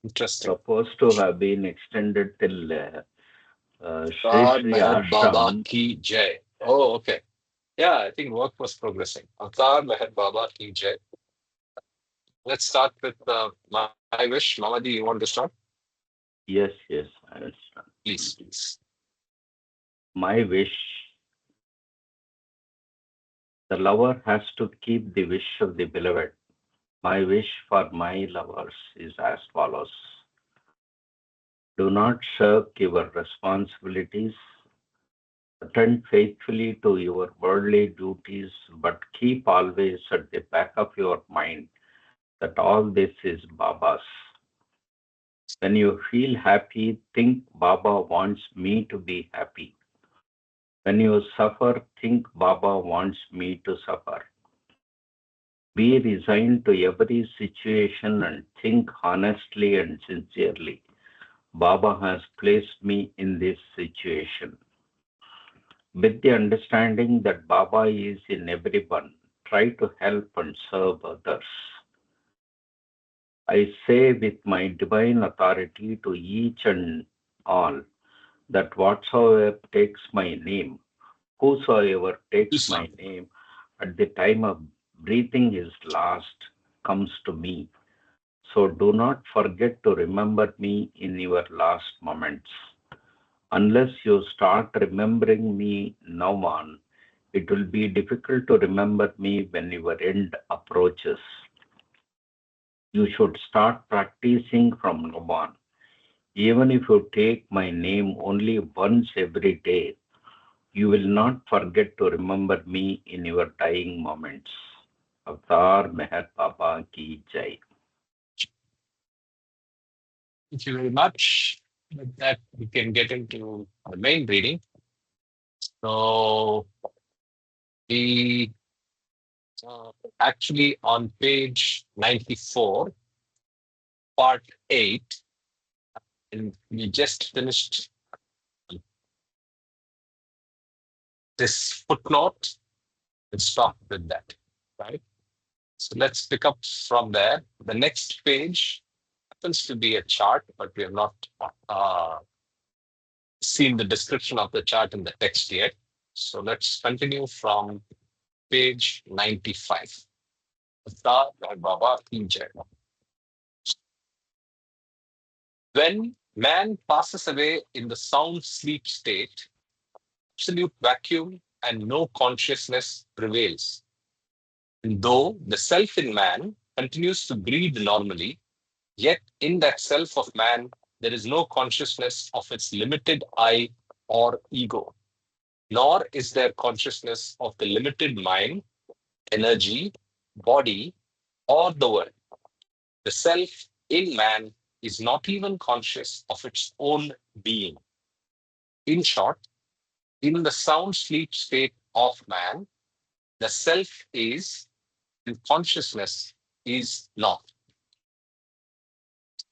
Interesting. supposed to have been extended till Sri Avtar Sri Meher Baba Ashram. ki jai. Oh, okay. Yeah, I think work was progressing. Avtar Meher Baba ki jai. Let's start with my wish. Mamadi, you want to start? Yes, yes, I understand. Please, please. My wish, the lover has to keep the wish of the beloved. My wish for my lovers is as follows. Do not shirk your responsibilities. Attend faithfully to your worldly duties, but keep always at the back of your mind that all this is Baba's. When you feel happy, think Baba wants me to be happy. When you suffer, think Baba wants me to suffer. Be resigned to every situation and think honestly and sincerely. Baba has placed me in this situation. With the understanding that Baba is in everyone, try to help and serve others. I say with my divine authority to each and all that whatsoever takes my name, whosoever takes Yes, my name at the time of breathing his last comes to me. So do not forget to remember me in your last moments. Unless you start remembering me now on, it will be difficult to remember me when your end approaches. You should start practicing from now on. Even if you take my name only once every day, you will not forget to remember me in your dying moments. Avtar Meher Baba Ki Jai. thank you very much. With that, we can get into the main reading. So, we actually on page 94, part 8, and we just finished this footnote. Let's stop with that, right? So let's pick up from there. The next page happens to be a chart, but we have not uh, seen the description of the chart in the text yet. So let's continue from page 95. Avtar Meher Baba Ki Jai. When man passes away in the sound sleep state, absolute vacuum and no consciousness prevails. And though the self in man continues to breathe normally, yet in that self of man, there is no consciousness of its limited I or ego, nor is there consciousness of the limited mind, energy, body, or the world. The self in man is not even conscious of its own being. In short, in the sound sleep state of man, the self is and consciousness is not.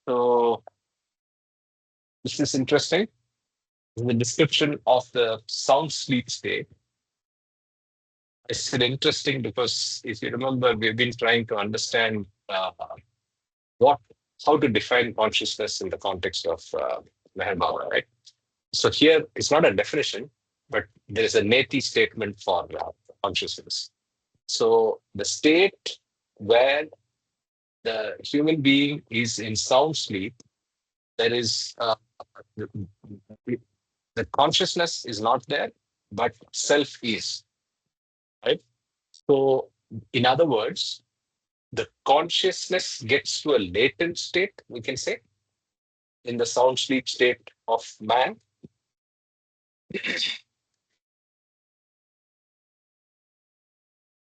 So, this is interesting. In the description of the sound sleep state, I said interesting because if you remember, we've been trying to understand what, how to define consciousness in the context of Meher Baba, right? So here it's not a definition, but there is a neti statement for consciousness. So the state where the human being is in sound sleep, there is the, the consciousness is not there, but self is, right? So, in other words, the consciousness gets to a latent state, we can say, in the sound sleep state of man.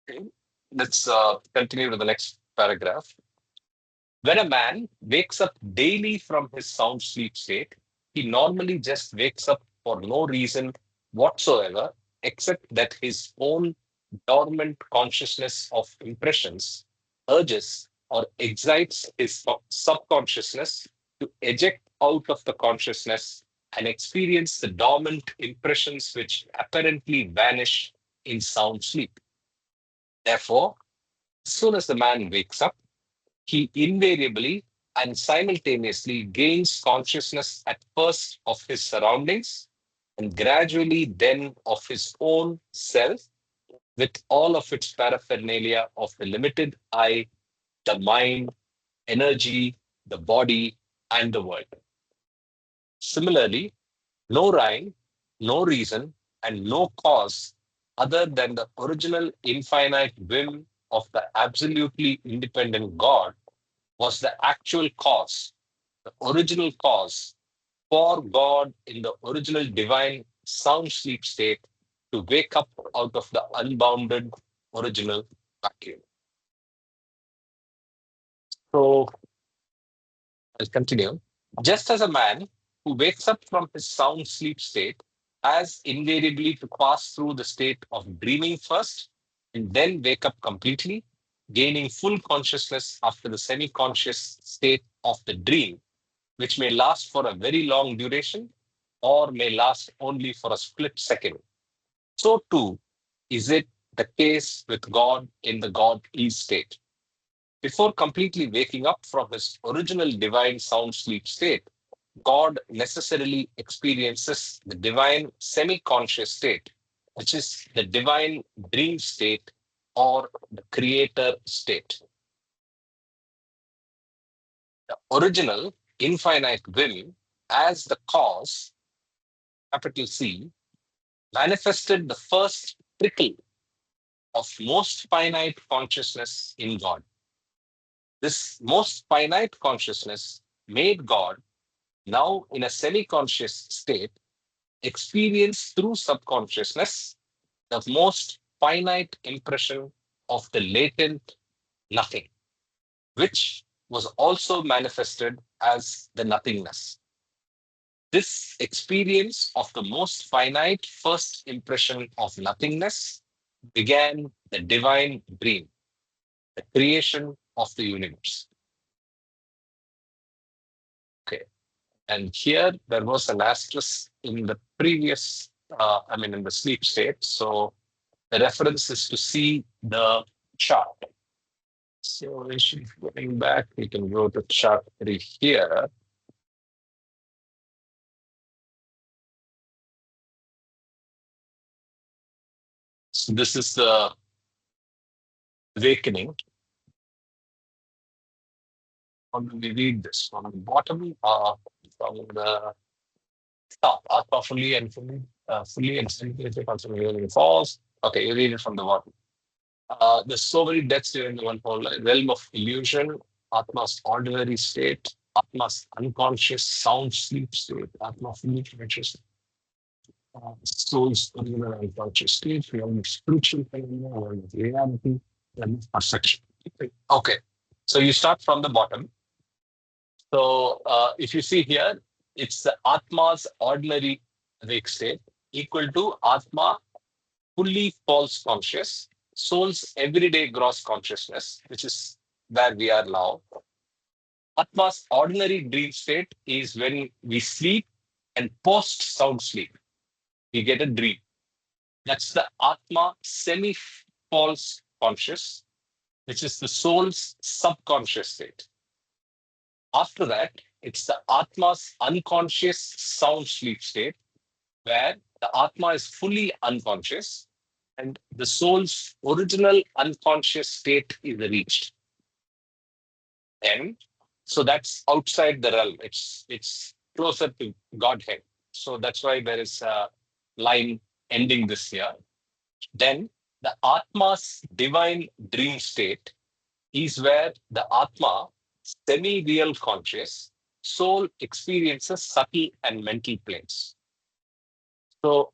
Okay. Let's continue to the next paragraph. When a man wakes up daily from his sound sleep state, he normally just wakes up for no reason whatsoever, except that his own dormant consciousness of impressions urges or excites his subconsciousness to eject out of the consciousness and experience the dormant impressions which apparently vanish in sound sleep. Therefore, as soon as the man wakes up, he invariably and simultaneously gains consciousness at first of his surroundings and gradually then of his own self with all of its paraphernalia of the limited I, the mind, energy, the body, and the world. Similarly, no rhyme, no reason, and no cause other than the original infinite whim of the absolutely independent God was the actual cause, the original cause for God in the original divine sound sleep state to wake up out of the unbounded original vacuum. So I'll continue. Just as a man who wakes up from his sound sleep state has invariably to pass through the state of dreaming first and then wake up completely, gaining full consciousness after the semi conscious state of the dream, which may last for a very long duration or may last only for a split second. So too is it the case with God in the God is state. Before completely waking up from his original divine sound sleep state, God necessarily experiences the divine semi-conscious state, which is the divine dream state or the creator state. The original infinite will as the cause, capital C, manifested the first trickle of most finite consciousness in God. This most finite consciousness made God, now in a semi-conscious state, experience through subconsciousness the most finite impression of the latent nothing, which was also manifested as the nothingness. This experience of the most finite first impression of nothingness began the divine dream, the creation of the universe. Okay. And here there was an asterisk in the previous, in the sleep state. So the reference is to see the chart. So we should be going back. We can go to chart 3 here. So this is the awakening. How do we read this? From the bottom, from the top. Atma fully and simultaneously constantly falls. Okay, you read it from the bottom. There's so many deaths during the one whole realm of illusion, Atma's ordinary state, Atma's unconscious sound sleep state, Atma fully conscious, soul's original unconscious state, realm of spiritual phenomena, realm of reality, realm of perception. Okay, so you start from the bottom. So if you see here, it's the Atma's ordinary awake state equal to Atma fully false conscious, soul's everyday gross consciousness, which is where we are now. Atma's ordinary dream state is when we sleep and post sound sleep, we get a dream. That's the Atma semi-false conscious, which is the soul's subconscious state. After that, it's the Atma's unconscious sound sleep state, where the Atma is fully unconscious and the soul's original unconscious state is reached. And so that's outside the realm. It's closer to Godhead. So that's why there is a line ending this here. Then the Atma's divine dream state is where the Atma, semi-real conscious, soul experiences subtle and mental planes. So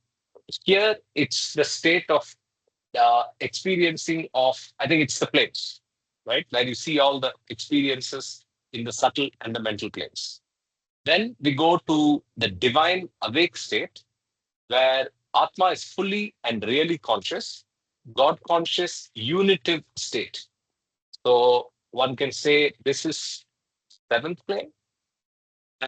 here it's the state of experiencing of, I think it's the planes, right? Where you see all the experiences in the subtle and the mental planes. Then we go to the divine awake state, where Atma is fully and really conscious, God conscious, unitive state. So one can say this is seventh plane.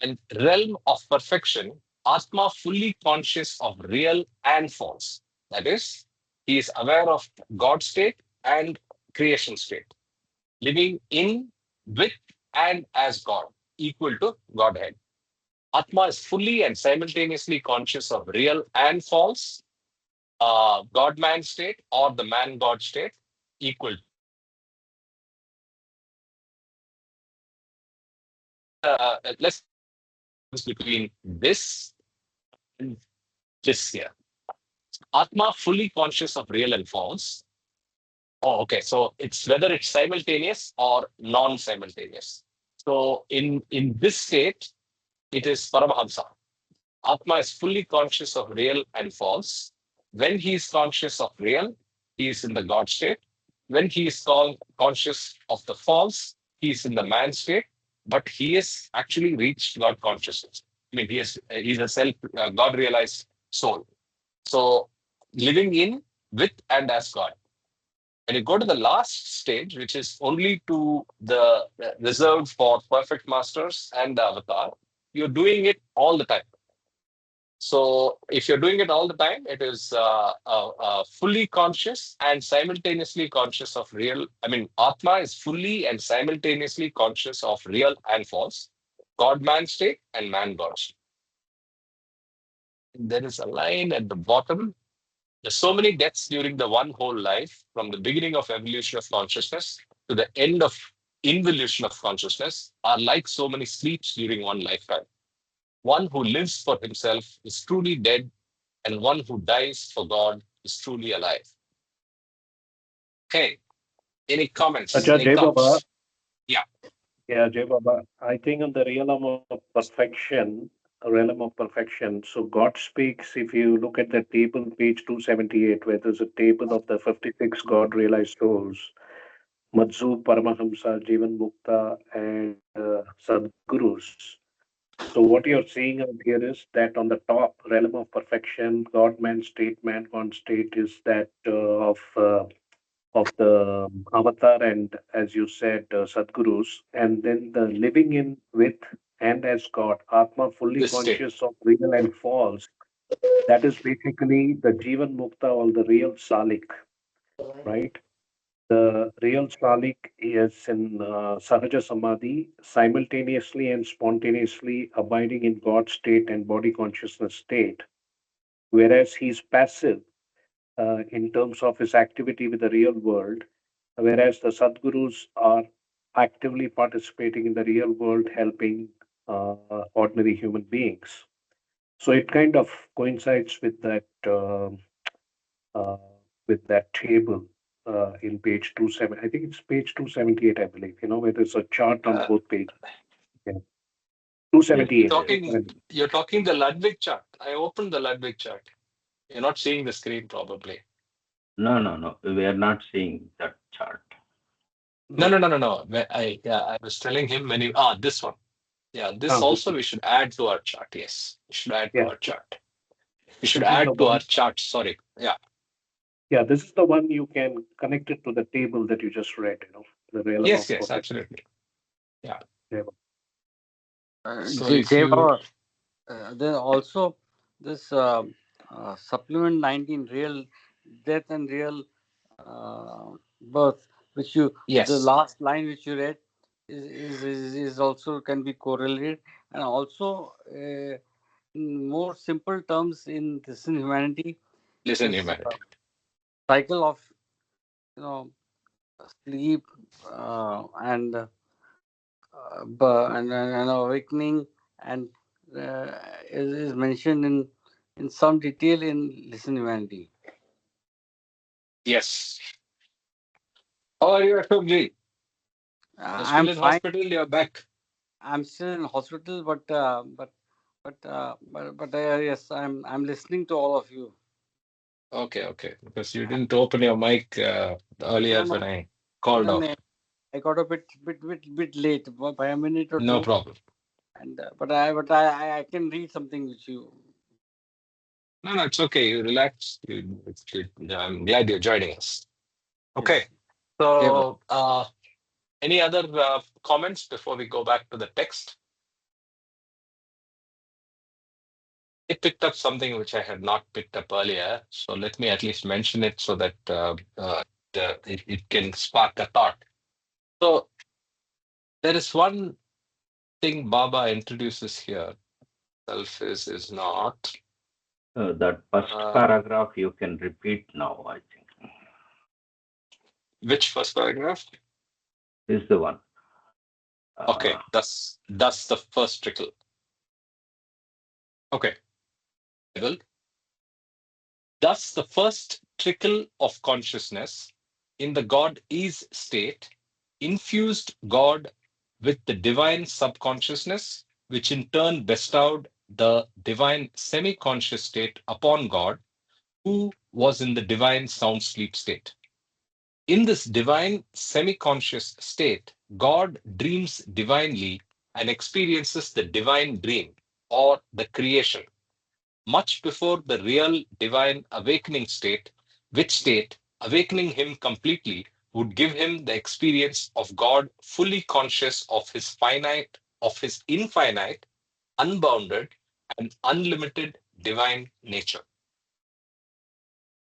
And realm of perfection, Atma fully conscious of real and false. That is, he is aware of God state and creation state, living in, with, and as God, equal to Godhead. Atma is fully and simultaneously conscious of real and false, God-man state or the man-God state, equal. Let's between this and this here. Atma fully conscious of real and false. Oh, okay. So it's whether it's simultaneous or non-simultaneous. So in this state, it is Paramahamsa. Atma is fully conscious of real and false. When he is conscious of real, he is in the God state. When he is conscious of the false, he is in the man state. But he has actually reached God consciousness. I mean, he's a self God realized soul. So living in, with, and as God. When you go to the last stage, which is only to the reserved for perfect masters and the avatar, you're doing it all the time. So if you're doing it all the time, it is fully conscious and simultaneously conscious of real. I mean, Atma is fully and simultaneously conscious of real and false, God-man state and man-God state. There is a line at the bottom. There's so many deaths during the one whole life, from the beginning of evolution of consciousness to the end of involution of consciousness, are like so many sleeps during one lifetime. One who lives for himself is truly dead, and one who dies for God is truly alive. Okay, any comments, Acha any Jai Baba, thoughts? Yeah. yeah, Jai Baba. I think on the realm of perfection. So God speaks. If you look at the table, page 278, where there's a table of the 56 God realized souls, Madhu, Paramahamsa, Jivan Mukta, and Sadgurus. So what you're seeing out here is that on the top realm of perfection, God, man state, man, God state is that of the avatar and, as you said, Sadgurus, and then the living in with and as God, Atma fully This state. conscious of real and false. That is basically the Jivan Mukta or the real Salik, right? The real Salik is in Sahaja Samadhi, simultaneously and spontaneously abiding in God state and body consciousness state, whereas he's passive in terms of his activity with the real world, whereas the Sadgurus are actively participating in the real world, helping ordinary human beings. So it kind of coincides uh, with that table in page 27. I think it's page 278, I believe. You know, where there's a chart on Uh, both pages. Yeah. Yes, 278. yes. you're talking the Ludwig chart. I opened the Ludwig chart. You're not seeing the screen probably. No, no, no. We are not seeing that chart. No, No. no, no, no, no. I was telling him when you this one. Yeah, this Ah, this also is, we should add to our chart. Yes, we should add to yeah. our chart. We should This is the add to our one. chart. Sorry. Yeah. Yeah, this is the one you can connect it to the table that you just read, you know, the realm Yes, of yes, perfect. absolutely. Yeah. Yeah. So if you Jay, then also this supplement 19 real death and real birth, which you the yes, last line which you read is also can be correlated, and also in more simple terms in this in humanity, listen, this humanity. cycle of you know sleep and and awakening and is mentioned in some detail in Listen Humanity. Yes. How are you, Ashokji? You're still I'm in fine. hospital? You're back. I'm still in hospital, but yes, I'm listening to all of you. Okay, okay. Because you didn't open your mic No, earlier no, when I called no, out. no. I got a bit late by a minute or No two, problem. and but I can read something which you. No, no, it's okay. You relax. I'm glad you're joining us. Okay. Yes. Jai So, any other comments before we go back to the text? I picked up something which I had not picked up earlier. So let me at least mention it so that it can spark a thought. So There is one thing Baba introduces here. Self is not. That first paragraph you can repeat now, I think. Which first paragraph? This is the one. Okay, that's the first trickle. Okay. Well, thus the first trickle of consciousness in the God is state infused God with the divine subconsciousness, which in turn bestowed the divine semi-conscious state upon God, who was in the divine sound sleep state. In this divine semi-conscious state, God dreams divinely and experiences the divine dream or the creation much before the real divine awakening state, which state, awakening him completely, would give him the experience of God fully conscious of his infinite, unbounded, and unlimited divine nature.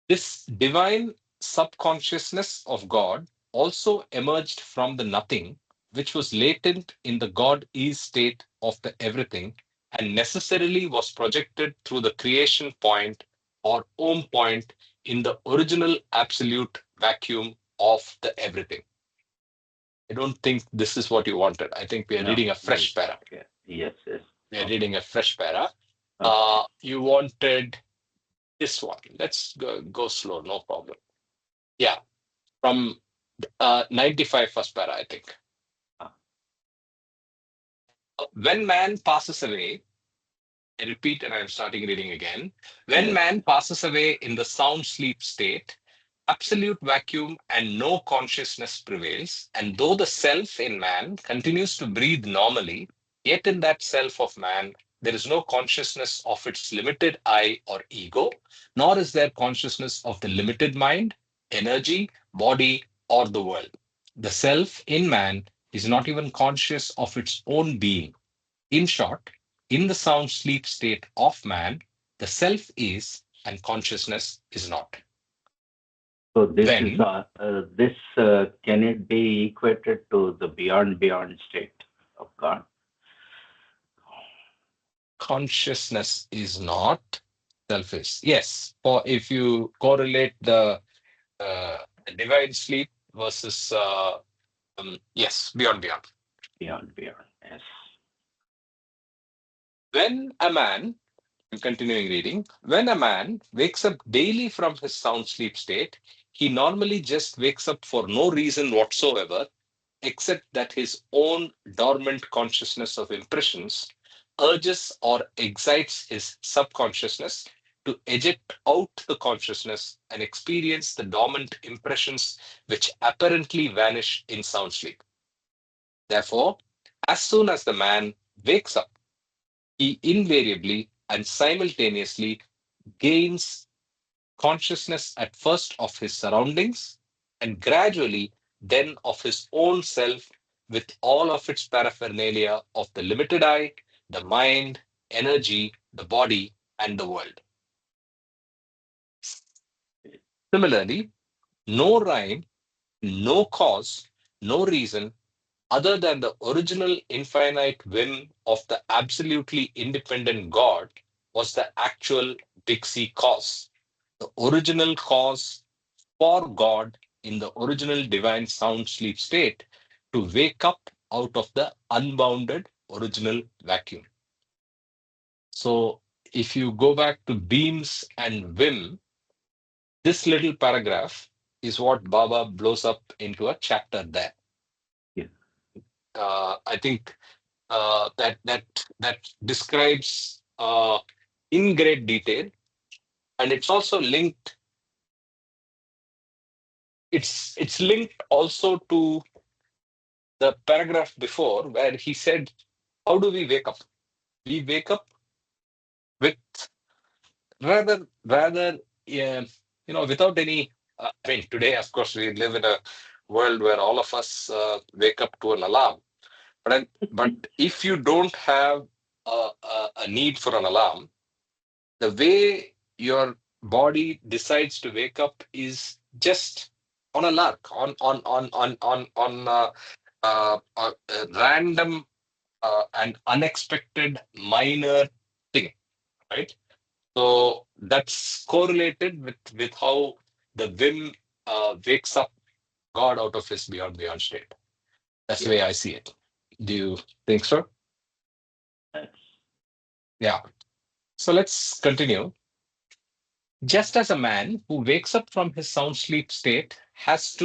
This divine subconsciousness of God also emerged from the nothing, which was latent in the God is state of the everything, and necessarily was projected through the creation point or Om point in the original absolute vacuum of the everything. I don't think this is what you wanted. I think we are reading a fresh para. Okay. Yes. We are reading a fresh para. Okay. You wanted this one. Let's go slow, no problem. Yeah, from 95 first para, I think. When man passes away, I repeat and I'm starting reading again. When man passes away in the sound sleep state, absolute vacuum and no consciousness prevails. And though the self in man continues to breathe normally, yet in that self of man, there is no consciousness of its limited I or ego, nor is there consciousness of the limited mind, energy, body, or the world. The self in man is not even conscious of its own being. In short, in the sound sleep state of man, the self is and consciousness is not. So this When can it be equated to the beyond state of God? consciousness is not, self is. Yes, for if you correlate the divine sleep versus yes, beyond. Beyond, yes. When a man, I'm continuing reading, when a man wakes up daily from his sound sleep state, he normally just wakes up for no reason whatsoever, except that his own dormant consciousness of impressions urges or excites his subconsciousness to eject out the consciousness and experience the dormant impressions which apparently vanish in sound sleep. Therefore, as soon as the man wakes up, he invariably and simultaneously gains consciousness at first of his surroundings and gradually then of his own self with all of its paraphernalia of the limited I, the mind, energy, the body, and the world. Similarly, no rhyme, no cause, no reason other than the original infinite whim of the absolutely independent God was the actual Big C cause. The original cause for God in the original divine sound sleep state to wake up out of the unbounded original vacuum. So if you go back to Beams and Wim, this little paragraph is what Baba blows up into a chapter there. Yeah. I think that describes in great detail, and it's also linked. It's linked also to the paragraph before where he said, "How do we wake up? We wake up with rather, without any. I mean, today, of course, we live in a world where all of us wake up to an alarm. But if you don't have a need for an alarm, the way your body decides to wake up is just on a lark, on a random and unexpected minor thing, right? So that's correlated with how the whim wakes up God out of his beyond state. That's the Yes. way I see it. Do you think so? Yes. Yeah. So let's continue. Just as a man who wakes up from his sound sleep state has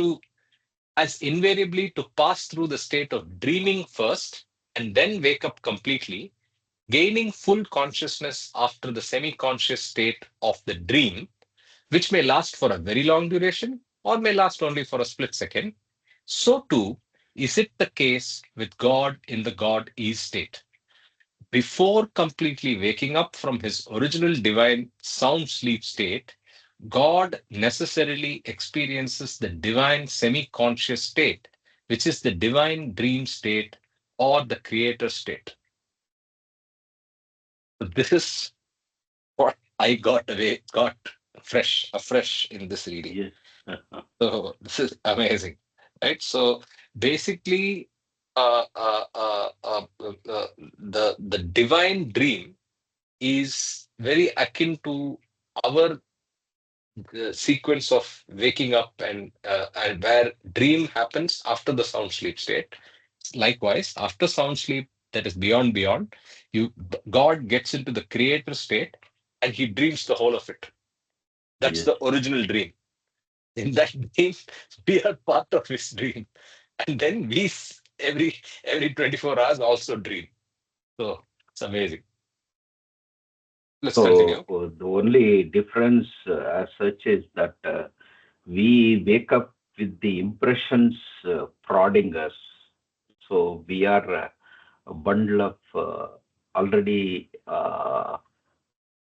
invariably to pass through the state of dreaming first and then wake up completely, gaining full consciousness after the semi-conscious state of the dream, which may last for a very long duration or may last only for a split second, so too is it the case with God in the God is state. Before completely waking up from his original divine sound sleep state, God necessarily experiences the divine semi conscious state, which is the divine dream state or the creator state. This is what I got afresh in this reading. Yes. So this is amazing, right? So basically, the divine dream is very akin to our sequence of waking up and where dream happens after the sound sleep state. Likewise, after sound sleep, that is beyond, you God gets into the creator state and he dreams the whole of it. That's Yes. the original dream. In that dream, we are part of his dream, and then every 24 hours also dream. So it's amazing. Let's So continue. the only difference as such is that we wake up with the impressions prodding us. So we are a bundle of already,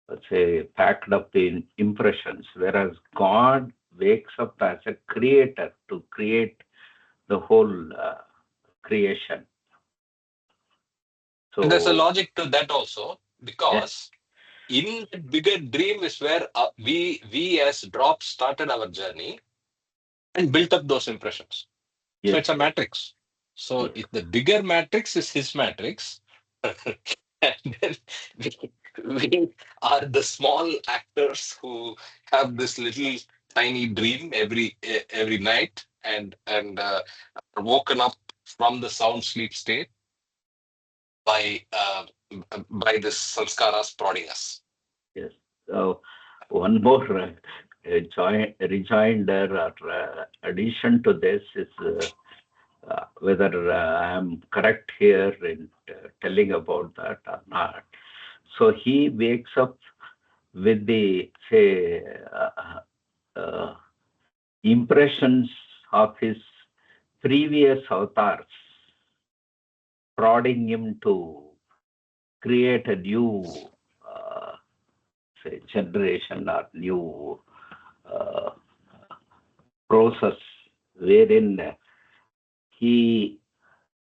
let's say, packed up in impressions, whereas God wakes up as a creator to create the whole creation. And there's a So, logic to that also, yes, because in the bigger dream is where we as drops started our journey and built up those impressions. So yes, it's a yes, matrix. So yes, if the bigger matrix is his matrix, and then we are the small actors who have this little tiny dream every night are woken up from the sound sleep state by this sanskaras prodding us. yes. So, one more rejoinder or addition to this is whether I am correct here in telling about that or not. So he wakes up with the, say, impressions of his previous avatars, prodding him to create a new, say, generation or new uh, process wherein he,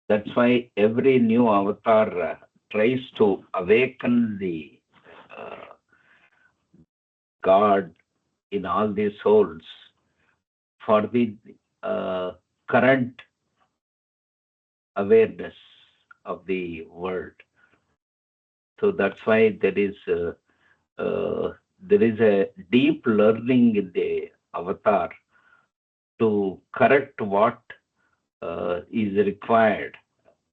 that's why every new avatar tries to awaken the uh, God in all these souls for the current awareness of the world. So that's why there is a deep learning in the avatar to correct what is required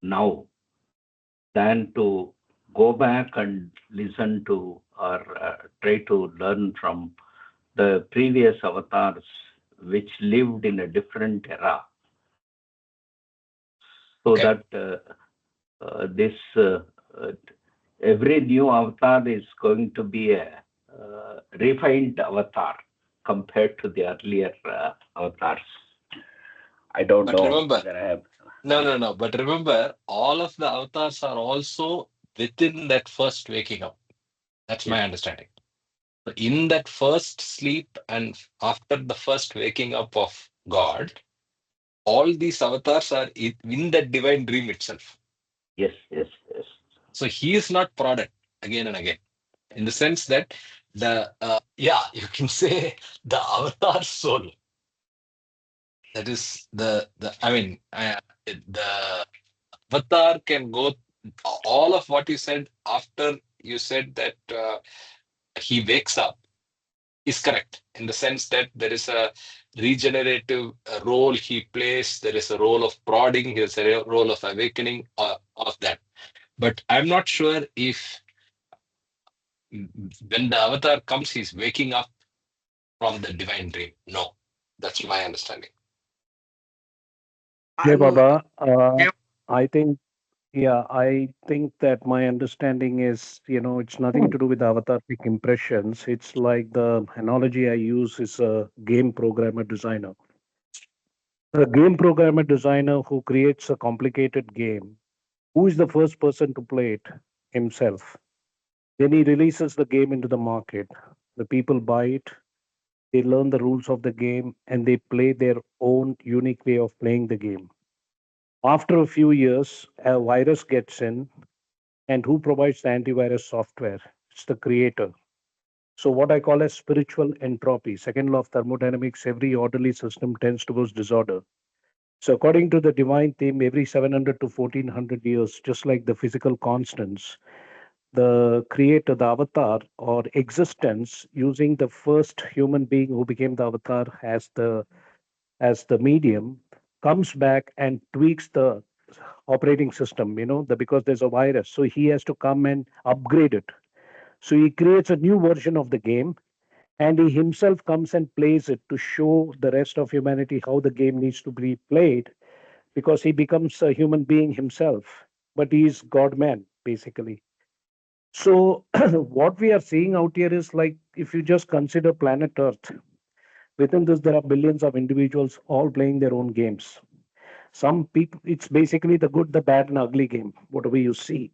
now than to go back and listen to or try to learn from the previous avatars which lived in a different era. So Okay. that this every new avatar is going to be a refined avatar compared to the earlier avatars. I don't But know remember, whether I have. no. But remember, all of the avatars are also within that first waking up. That's Yes, my understanding. So in that first sleep and after the first waking up of God, all these avatars are in that divine dream itself. yes, yes, yes, So he is not prodded again and again, in the sense that you can say the avatar soul. That is the I mean the avatar can go all of what you said after you said that he wakes up is correct in the sense that there is a regenerative role he plays, there is a role of prodding, there's a role of awakening of that. But I'm not sure if when the avatar comes, he's waking up from the divine dream. No, that's my understanding. Yeah, No, Baba. yeah, I think, yeah, I think that my understanding is, it's nothing to do with avataric impressions. It's like the analogy I use is a game programmer designer. A game programmer designer who creates a complicated game, who is the first person to play it? Himself. Then he releases the game into the market. The people buy it, they learn the rules of the game, and they play their own unique way of playing the game. After a few years, a virus gets in, and who provides the antivirus software? It's the creator. So, what I call as spiritual entropy, second law of thermodynamics, every orderly system tends towards disorder. So, according to the divine theme, every 700 to 1400 years, just like the physical constants, the creator, the avatar or existence, using the first human being who became the avatar as the medium, comes back and tweaks the operating system, because there's a virus. So he has to come and upgrade it. So he creates a new version of the game and he himself comes and plays it to show the rest of humanity how the game needs to be played because he becomes a human being himself, but he is God man, basically. So, what we are seeing out here is like if you just consider planet Earth, within this, there are billions of individuals all playing their own games. Some people, it's basically the good, the bad, and ugly game, whatever you see.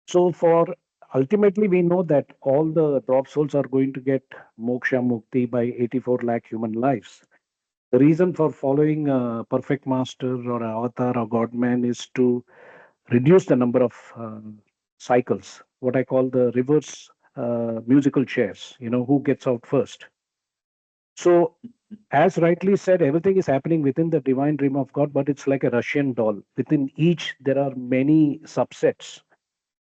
So, for ultimately, we know that all the drop souls are going to get moksha mukti by 84 lakh human lives. The reason for following a perfect master or avatar or god man is to reduce the number of cycles, what I call the reverse musical chairs, who gets out first. So, as rightly said, everything is happening within the divine dream of God, but it's like a Russian doll. Within each, there are many subsets.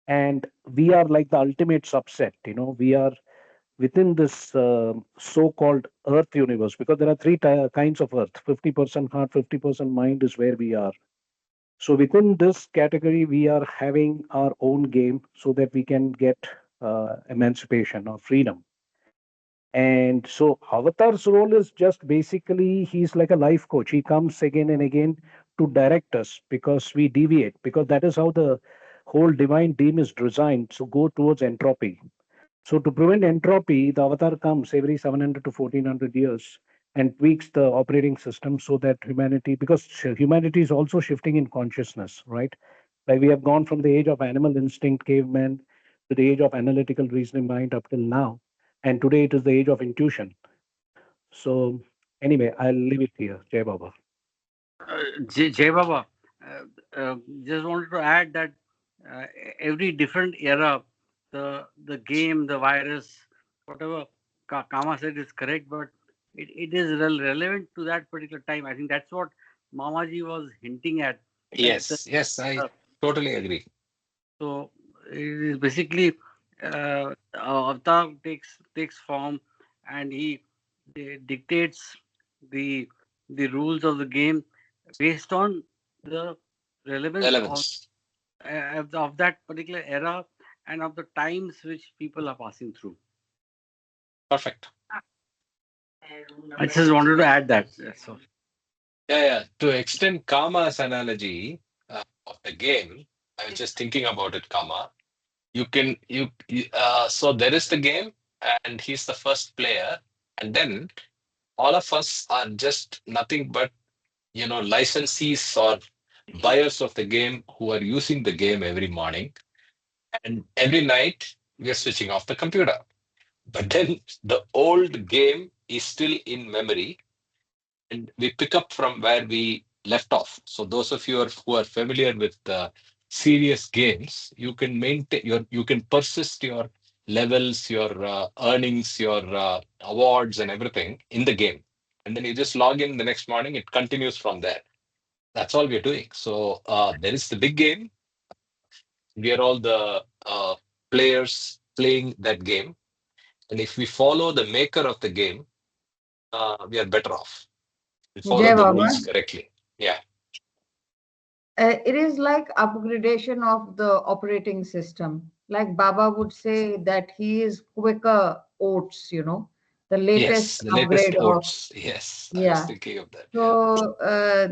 And we are like the ultimate subset, we are within this so called Earth universe because there are three kinds of Earth: 50% heart, 50% mind is where we are. So within this category, we are having our own game so that we can get emancipation or freedom. And so Avatar's role is just basically he's like a life coach. He comes again and again to direct us because we deviate, because that is how the whole divine theme is designed to go towards entropy. So to prevent entropy, the avatar comes every 700 to 1400 years and tweaks the operating system so that humanity, because humanity is also shifting in consciousness, right? Like we have gone from the age of animal instinct, caveman, to the age of analytical reasoning mind up till now. And today it is the age of intuition. So anyway, I'll leave it here. Jai Baba. Jay Baba, uh, just wanted to add that uh, every different era, the game, the virus, whatever Kama said is correct, but it is relevant to that particular time. I think that's what Mamaji was hinting at. That Yes, yes, I uh, totally agree. so it is basically Avatar takes form, and he dictates the the rules of the game based on the relevance Relevance. of that particular era and of the times which people are passing through. Perfect. I just wanted to add that. So Yeah, yeah. To extend Kama's analogy of the game, I was just thinking about it, Kama. So there is the game, and he's the first player, and then all of us are just nothing but licensees or buyers of the game who are using the game every morning, and every night we are switching off the computer. But then the old game is still in memory, and we pick up from where we left off. So those of you who are familiar with serious games, you can maintain you can persist your levels, your earnings, your awards, and everything in the game, and then you just log in the next morning. It continues from there. That's all we are doing. So there is the big game. We are all the players playing that game. And if we follow the maker of the game, we are better off. We follow Jai the Baba. rules correctly. Yeah. It is like upgradation of the operating system. Like Baba would say that he is quicker oats, the Yes, latest the latest upgrade of, oats. Yes, I was yeah. thinking of that. Yeah. So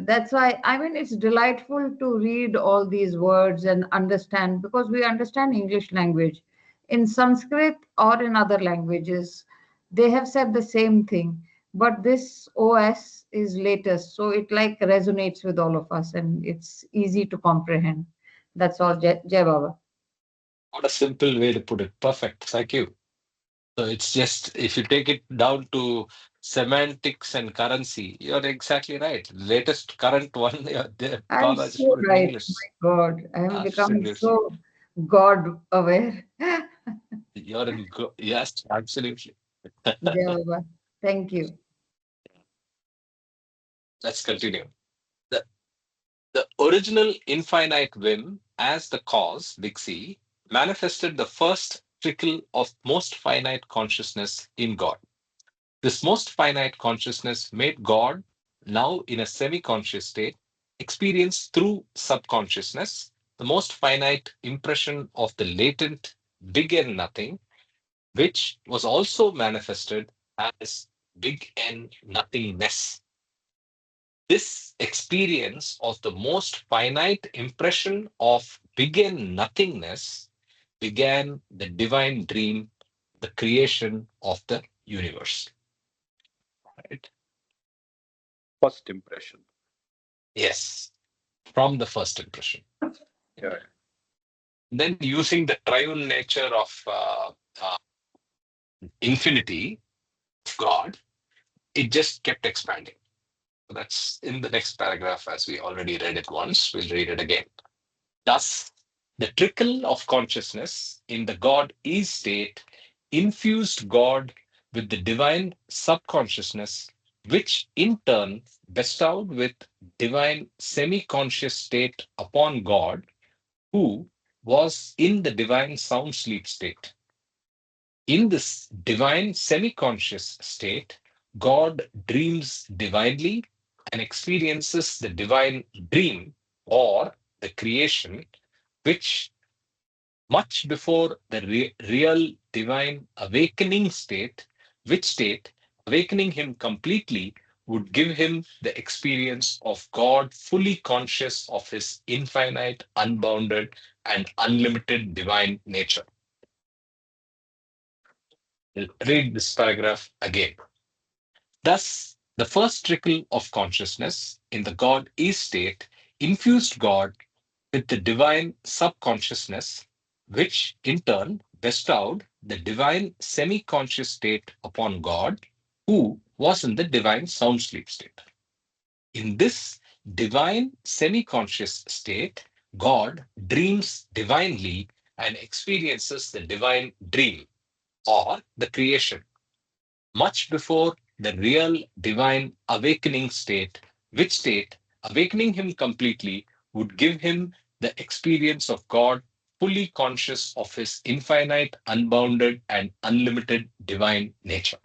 that's why, I mean, it's delightful to read all these words and understand because we understand English language. In Sanskrit or in other languages, they have said the same thing, but this OS is latest, so it like resonates with all of us and it's easy to comprehend. That's all, Jai Baba. What a simple way to put it. Perfect. Thank you. So it's just if you take it down to semantics and currency, you're exactly right. Latest current one, I'm Baba just so put it in right. English. My God, I am becoming Absolutely. so God aware. You're in yes, absolutely. Jai Baba. Thank you. Let's continue. The, the original infinite whim as the cause, big C, manifested the first trickle of most finite consciousness in God. This most finite consciousness made God, now in a semi conscious state, experience through subconsciousness the most finite impression of the latent big N nothing, which was also manifested as big N nothingness. This experience of the most finite impression of big N nothingness began the divine dream, the creation of the universe. Right? First impression. Yes, from the first impression. Yeah. Then, using the triune nature of infinity, of God, it just kept expanding. That's in the next paragraph, as we already read it once. We'll read it again. Thus, the trickle of consciousness in the God is state infused God with the divine subconsciousness, which in turn bestowed with divine semi conscious state upon God, who was in the divine sound sleep state. In this divine semi conscious state, God dreams divinely and experiences the divine dream or the creation, which much before the real divine awakening state, which state, awakening him completely, would give him the experience of God fully conscious of his infinite, unbounded, and unlimited divine nature. I'll read this paragraph again. Thus, the first trickle of consciousness in the God is state infused God with the divine subconsciousness, which in turn bestowed the divine semi conscious state upon God, who was in the divine sound sleep state. In this divine semi conscious state, God dreams divinely and experiences the divine dream or the creation much before the real divine awakening state, which state, awakening him completely, would give him the experience of God, fully conscious of his infinite, unbounded, and unlimited divine nature.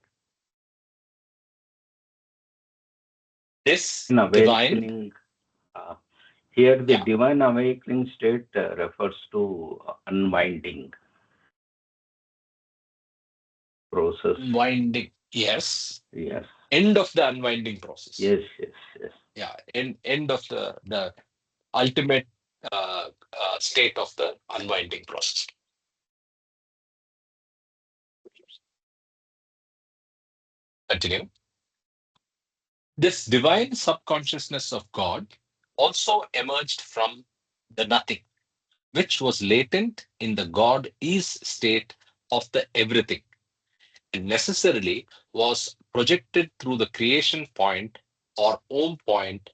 This In divine, awakening, uh, here the yeah, divine awakening state refers to unwinding process. unwinding, yes, Yes, end of the unwinding process. yes, yes, yes. Yeah, end of the ultimate state of the unwinding process. Continue. This divine subconsciousness of God also emerged from the nothing, which was latent in the God is state of the everything, and necessarily was projected through the creation point or Om point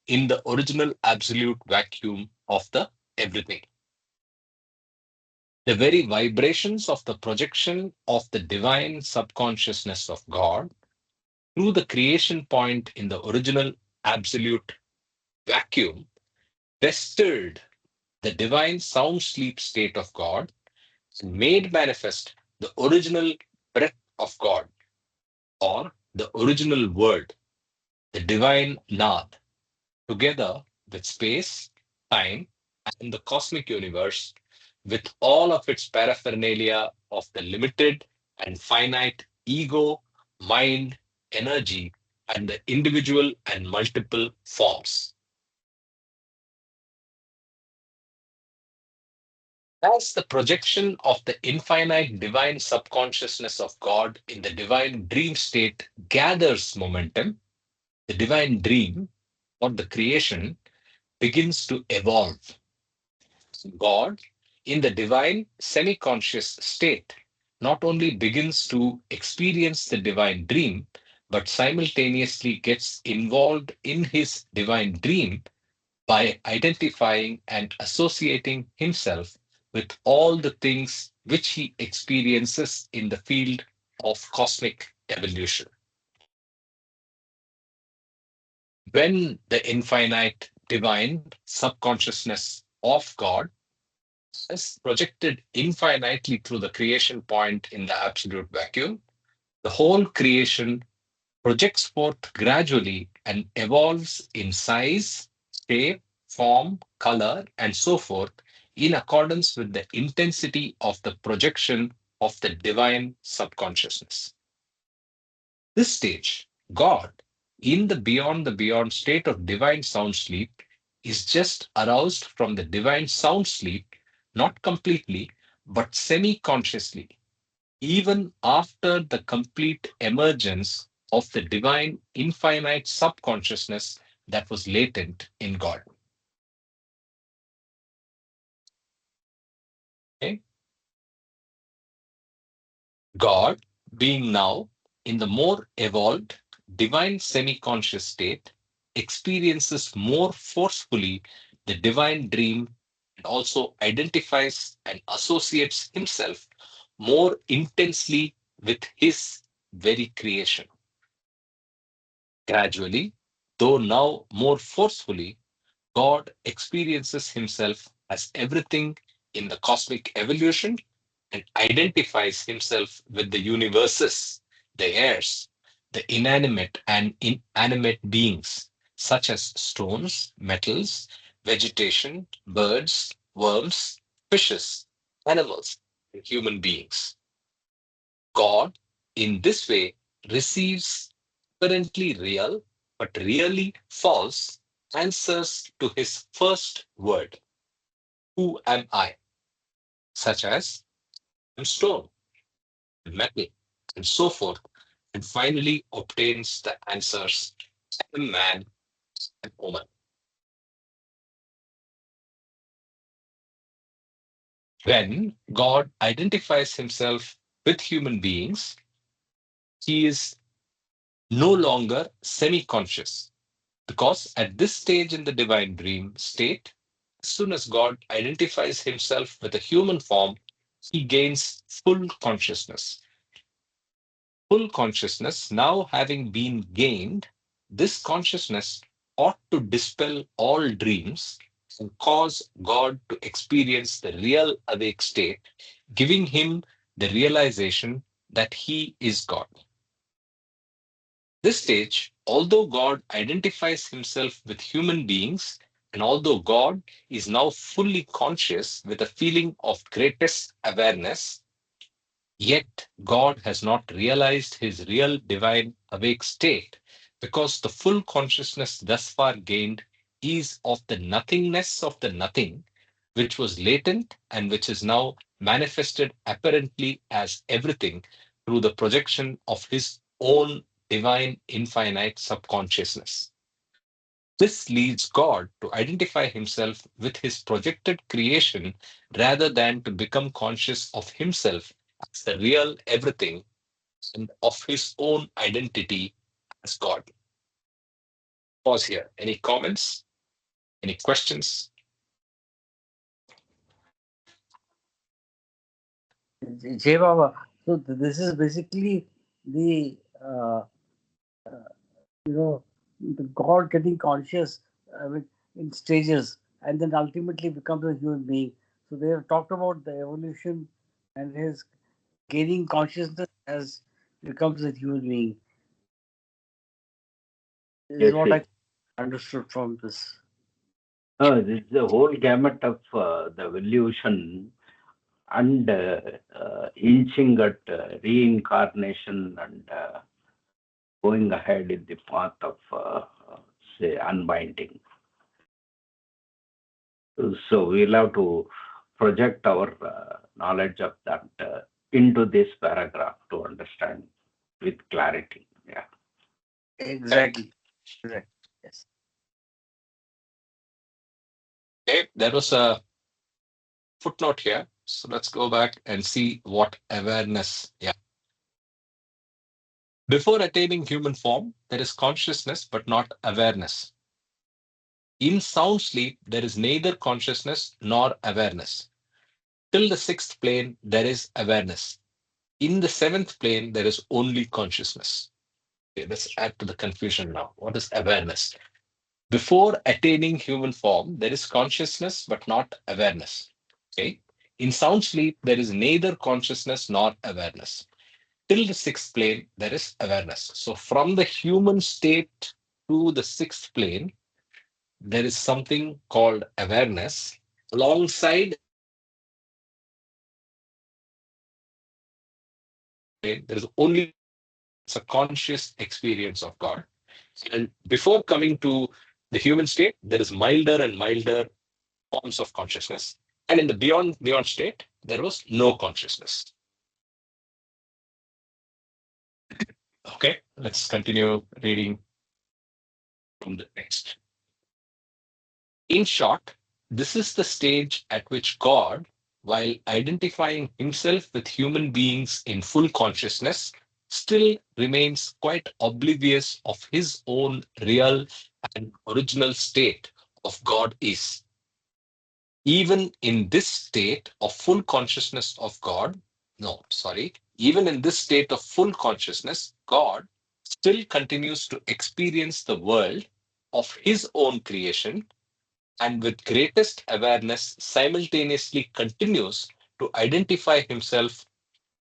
in the original absolute vacuum of the everything. The very vibrations of the projection of the divine subconsciousness of God through the creation point in the original absolute vacuum vested the divine sound sleep state of God and made manifest the original breath of God, or the original word, the divine Nad, together with space, time, and the cosmic universe, with all of its paraphernalia of the limited and finite ego, mind, energy, and the individual and multiple forms. As the projection of the infinite divine subconsciousness of God in the divine dream state gathers momentum, the divine dream or the creation begins to evolve. God, in the divine semi conscious state, not only begins to experience the divine dream, but simultaneously gets involved in his divine dream by identifying and associating himself with all the things which he experiences in the field of cosmic evolution. When the infinite divine subconsciousness of God is projected infinitely through the creation point in the absolute vacuum, the whole creation projects forth gradually and evolves in size, shape, form, color, and so forth in accordance with the intensity of the projection of the divine subconsciousness. This stage, God, in the beyond state of divine sound sleep, is just aroused from the divine sound sleep, not completely, but semi consciously, even after the complete emergence of the divine infinite subconsciousness that was latent in God. Okay? God, being now in the more evolved divine semi conscious state, experiences more forcefully the divine dream and also identifies and associates himself more intensely with his very creation. Gradually, though now more forcefully, God experiences himself as everything in the cosmic evolution and identifies himself with the universes, the airs, the inanimate and inanimate beings, such as stones, metals, vegetation, birds, worms, fishes, animals, and human beings. God, in this way, receives apparently real, but really false answers to his first word, who am I? Such as I'm stone, metal, and so forth, and finally obtains the answers I am man and woman. When God identifies himself with human beings, he is no longer semi conscious. Because at this stage in the divine dream state, as soon as God identifies himself with a human form, he gains full consciousness. Full consciousness, now having been gained, this consciousness ought to dispel all dreams and cause God to experience the real awake state, giving him the realization that he is God. This stage, although God identifies himself with human beings, and although God is now fully conscious with a feeling of greatest awareness, yet God has not realized his real divine awake state because the full consciousness thus far gained is of the nothingness of the nothing, which was latent and which is now manifested apparently as everything through the projection of his own divine infinite subconsciousness. This leads God to identify himself with his projected creation rather than to become conscious of himself as the real everything and of his own identity as God. Pause here. Any comments? Any questions? Jay Baba. So this is basically the uh, the God getting conscious. I mean, in stages and then ultimately becomes a human being. So they have talked about the evolution and his gaining consciousness as becomes a human being. This is Yes, what yes. I understood from this. This is the whole gamut of the evolution and inching at reincarnation and going ahead in the path of, say, unbinding. So we'll have to project our knowledge of that into this paragraph to understand with clarity. Yeah. Exactly. Correct. Yes. Okay, there was a footnote here. So let's go back and see what awareness. Yeah. Before attaining human form, there is consciousness but not awareness. In sound sleep, there is neither consciousness nor awareness. Till the sixth plane, there is awareness. In the seventh plane, there is only consciousness. Okay, let's add to the confusion now. What is awareness? Before attaining human form, there is consciousness but not awareness. Okay. In sound sleep, there is neither consciousness nor awareness. Till the sixth plane, there is awareness. So from the human state to the sixth plane, there is something called awareness. Alongside, there is only it's a conscious experience of God. And before coming to the human state, there is milder and milder forms of consciousness. And in the beyond state, there was no consciousness. Okay, let's continue reading from the text. In short, this is the stage at which God, while identifying himself with human beings in full consciousness, still remains quite oblivious of his own real and original state of God is. Even in this state of full consciousness of God, no, sorry, even in this state of full consciousness, God still continues to experience the world of his own creation and with greatest awareness simultaneously continues to identify himself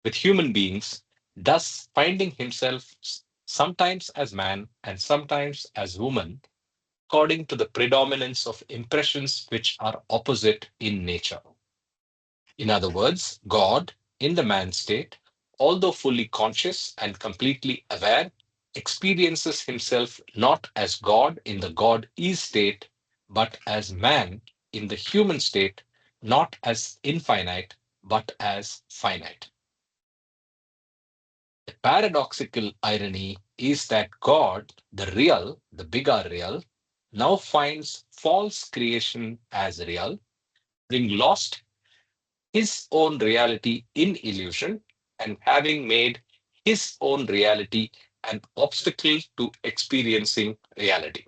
with human beings, thus finding himself sometimes as man and sometimes as woman, according to the predominance of impressions which are opposite in nature. In other words, God, in the man state, although fully conscious and completely aware, experiences himself not as God in the God is state, but as man in the human state, not as infinite, but as finite. The paradoxical irony is that God, the real, the bigger real, now finds false creation as real, having lost his own reality in illusion and having made his own reality an obstacle to experiencing reality.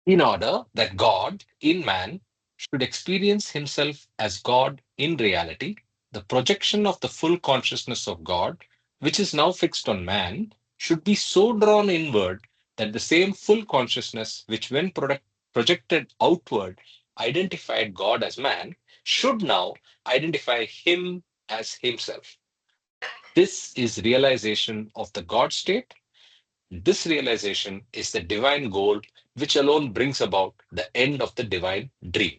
In order that God in man should experience himself as God in reality, the projection of the full consciousness of God, which is now fixed on man, should be so drawn inward that the same full consciousness, which when projected outward identified God as man, should now identify him as himself. This is realization of the God state. This realization is the divine goal, which alone brings about the end of the divine dream.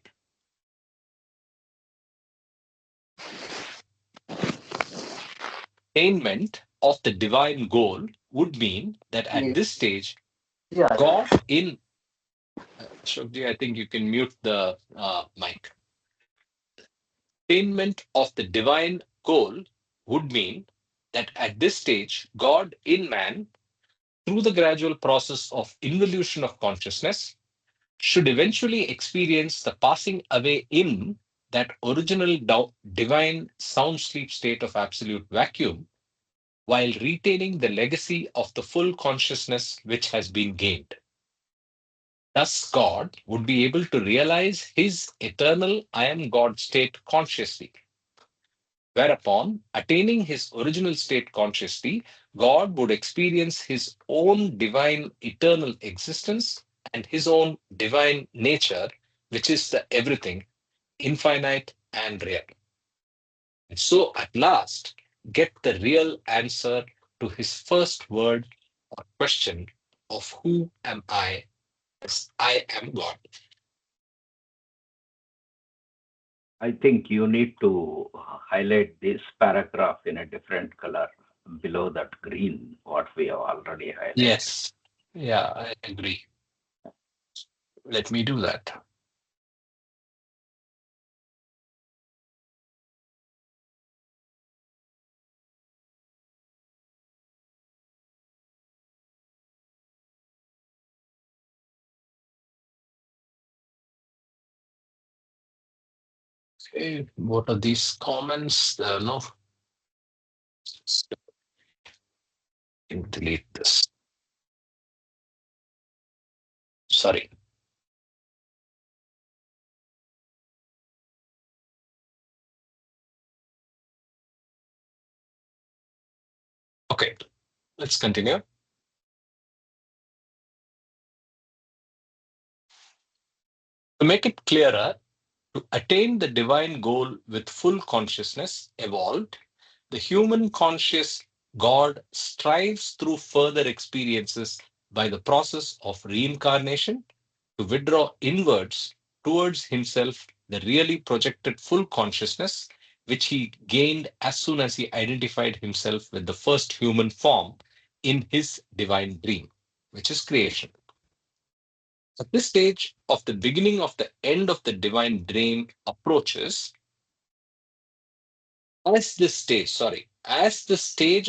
Attainment of the divine goal would mean that at Yes. this stage, Yeah. God in Shobji, I think you can mute the mic. Attainment of the divine goal would mean that at this stage, God in man, through the gradual process of involution of consciousness, should eventually experience the passing away in that original divine sound sleep state of absolute vacuum, while retaining the legacy of the full consciousness which has been gained. Thus, God would be able to realize his eternal I am God state consciously. whereupon, attaining his original state consciously, God would experience his own divine eternal existence and his own divine nature, which is the everything, infinite and real. And so at last, get the real answer to his first word or question of who am I, as I am God. I think you need to highlight this paragraph in a different color below that green, what we have already highlighted. Yes. Yeah, I agree. Let me do that. Okay, what are these comments? No, delete this. Sorry. Okay, let's continue. To make it clearer, to attain the divine goal with full consciousness evolved, the human conscious God strives through further experiences by the process of reincarnation to withdraw inwards towards himself the really projected full consciousness which he gained as soon as he identified himself with the first human form in his divine dream, which is creation. At this stage of the beginning of the end of the divine dream approaches, as the stage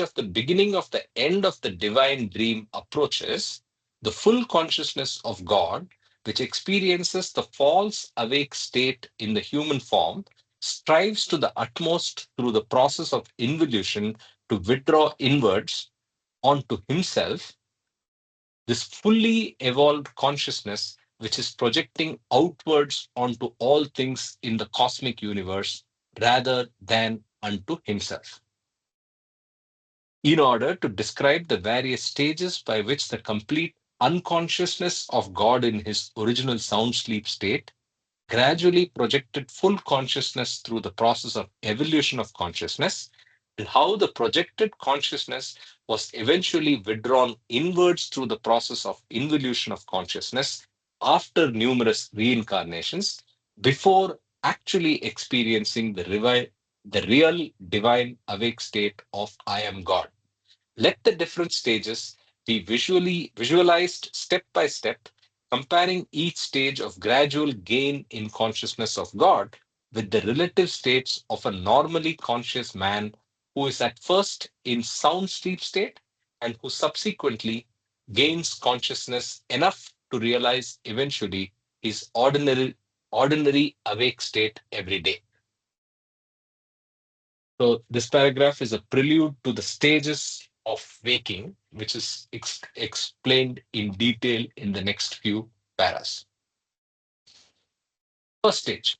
of the beginning of the end of the divine dream approaches, the full consciousness of God, which experiences the false awake state in the human form, strives to the utmost through the process of involution to withdraw inwards onto himself this fully evolved consciousness, which is projecting outwards onto all things in the cosmic universe rather than unto himself. In order to describe the various stages by which the complete unconsciousness of God in his original sound sleep state gradually projected full consciousness through the process of evolution of consciousness, and how the projected consciousness was eventually withdrawn inwards through the process of involution of consciousness after numerous reincarnations before actually experiencing the real divine awake state of I am God. Let the different stages be visualized step by step, comparing each stage of gradual gain in consciousness of God with the relative states of a normally conscious man who is at first in sound sleep state and who subsequently gains consciousness enough to realize eventually his ordinary awake state every day. So this paragraph is a prelude to the stages of waking, which is explained in detail in the next few paras. First stage,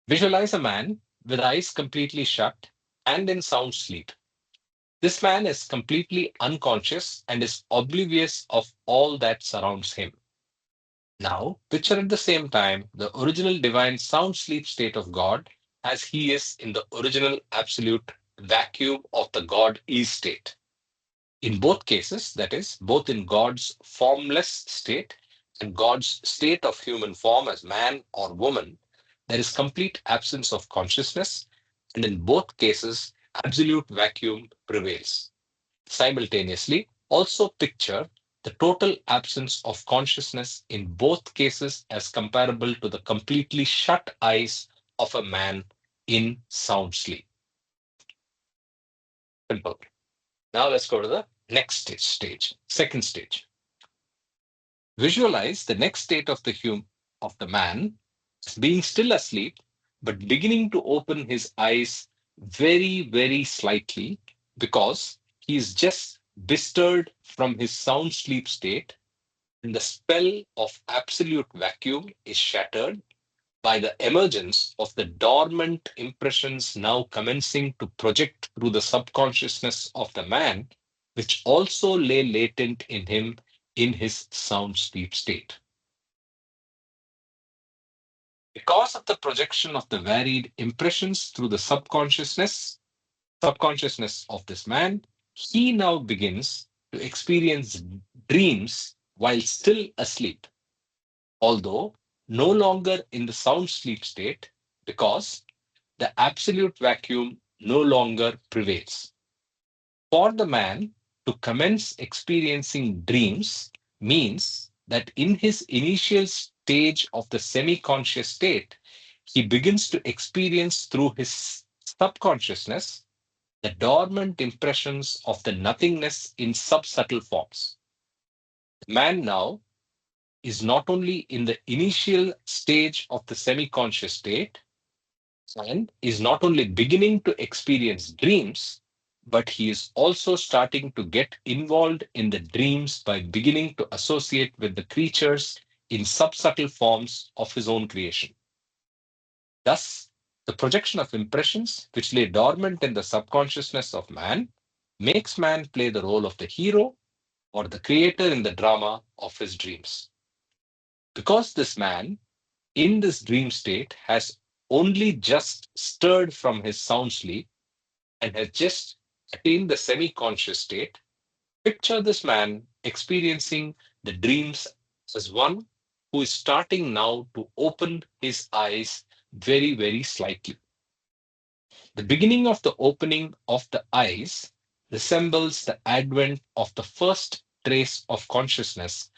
visualize a man with eyes completely shut and in sound sleep. This man is completely unconscious and is oblivious of all that surrounds him. Now, picture at the same time the original divine sound sleep state of God as he is in the original absolute vacuum of the God is state. In both cases, that is, both in God's formless state and God's state of human form as man or woman, there is complete absence of consciousness, and in both cases, absolute vacuum prevails. Simultaneously, also picture the total absence of consciousness in both cases as comparable to the completely shut eyes of a man in sound sleep. Simple. Now let's go to the next stage, second stage. Visualize the next state of the man being still asleep, but beginning to open his eyes very, very slightly because he is just bestirred from his sound sleep state and the spell of absolute vacuum is shattered by the emergence of the dormant impressions now commencing to project through the subconsciousness of the man, which also lay latent in him in his sound sleep state. Because of the projection of the varied impressions through the subconsciousness of this man, he now begins to experience dreams while still asleep, although no longer in the sound sleep state, because the absolute vacuum no longer prevails. For the man to commence experiencing dreams means that in his initial stage of the semi conscious state, he begins to experience through his subconsciousness the dormant impressions of the nothingness in subtle forms. The man now is not only in the initial stage of the semi conscious state and is not only beginning to experience dreams, but he is also starting to get involved in the dreams by beginning to associate with the creatures in subtle forms of his own creation. Thus, the projection of impressions which lay dormant in the subconsciousness of man makes man play the role of the hero or the creator in the drama of his dreams. Because this man in this dream state has only just stirred from his sound sleep and has just attained the semi conscious state, picture this man experiencing the dreams as one who is starting now to open his eyes very, very slightly. The beginning of the opening of the eyes resembles the advent of the first trace of consciousness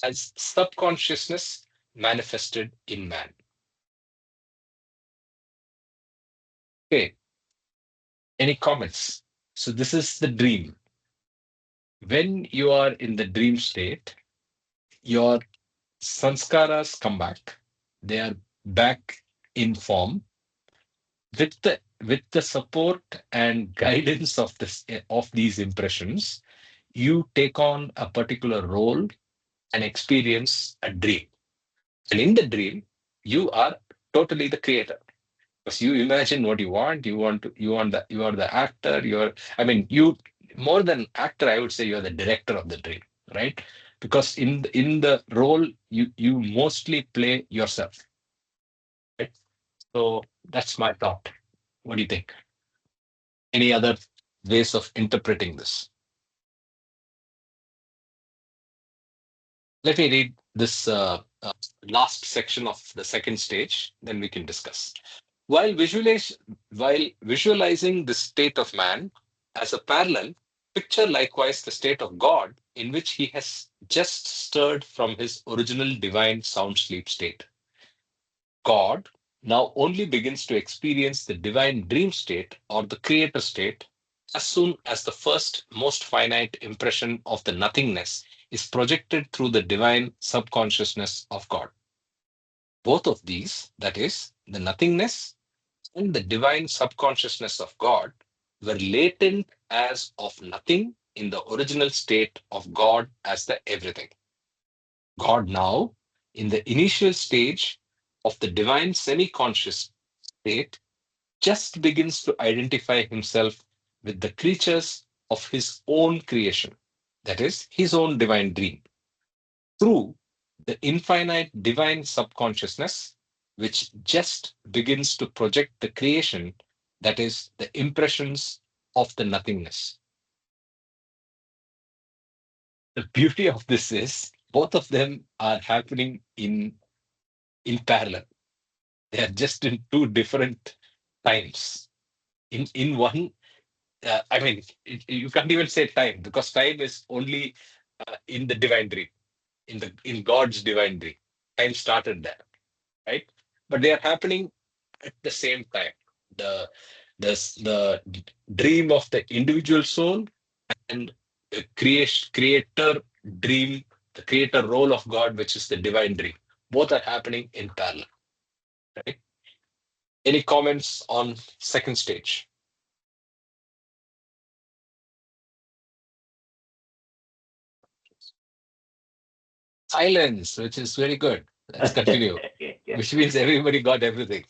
as subconsciousness manifested in man. Okay, any comments? So, this is the dream. When you are in the dream state, your sanskaras come back. They are back in form with the support and guidance of this of these impressions. You take on a particular role and experience a dream. And in the dream, you are totally the creator. Because you imagine what you are the actor, you more than actor, I would say you're the director of the dream, right? Because in the role, you mostly play yourself, right? So that's my thought. What do you think? Any other ways of interpreting this? Let me read this last section of the second stage, then we can discuss. While visualizing the state of man as a parallel, picture likewise the state of God in which he has just stirred from his original divine sound sleep state. God now only begins to experience the divine dream state or the creator state as soon as the first, most finite impression of the nothingness is projected through the divine subconsciousness of God. Both of these, that is, the nothingness and the divine subconsciousness of God, were latent as of nothing in the original state of God as the everything. God now, in the initial stage of the divine semi conscious state, just begins to identify himself with the creatures of his own creation, that is, his own divine dream, through the infinite divine subconsciousness, which just begins to project the creation, that is, the impressions of the nothingness. The beauty of this is both of them are happening in parallel. They are just in two different times. In one, you can't even say time because time is only in the divine dream, in God's divine dream. Time started there, right? But they are happening at the same time. The the dream of the individual soul and the creator dream, the creator role of God, which is the divine dream. Both are happening in parallel. Right? Any comments on second stage? Silence, which is very good. Let's continue. which means everybody got everything,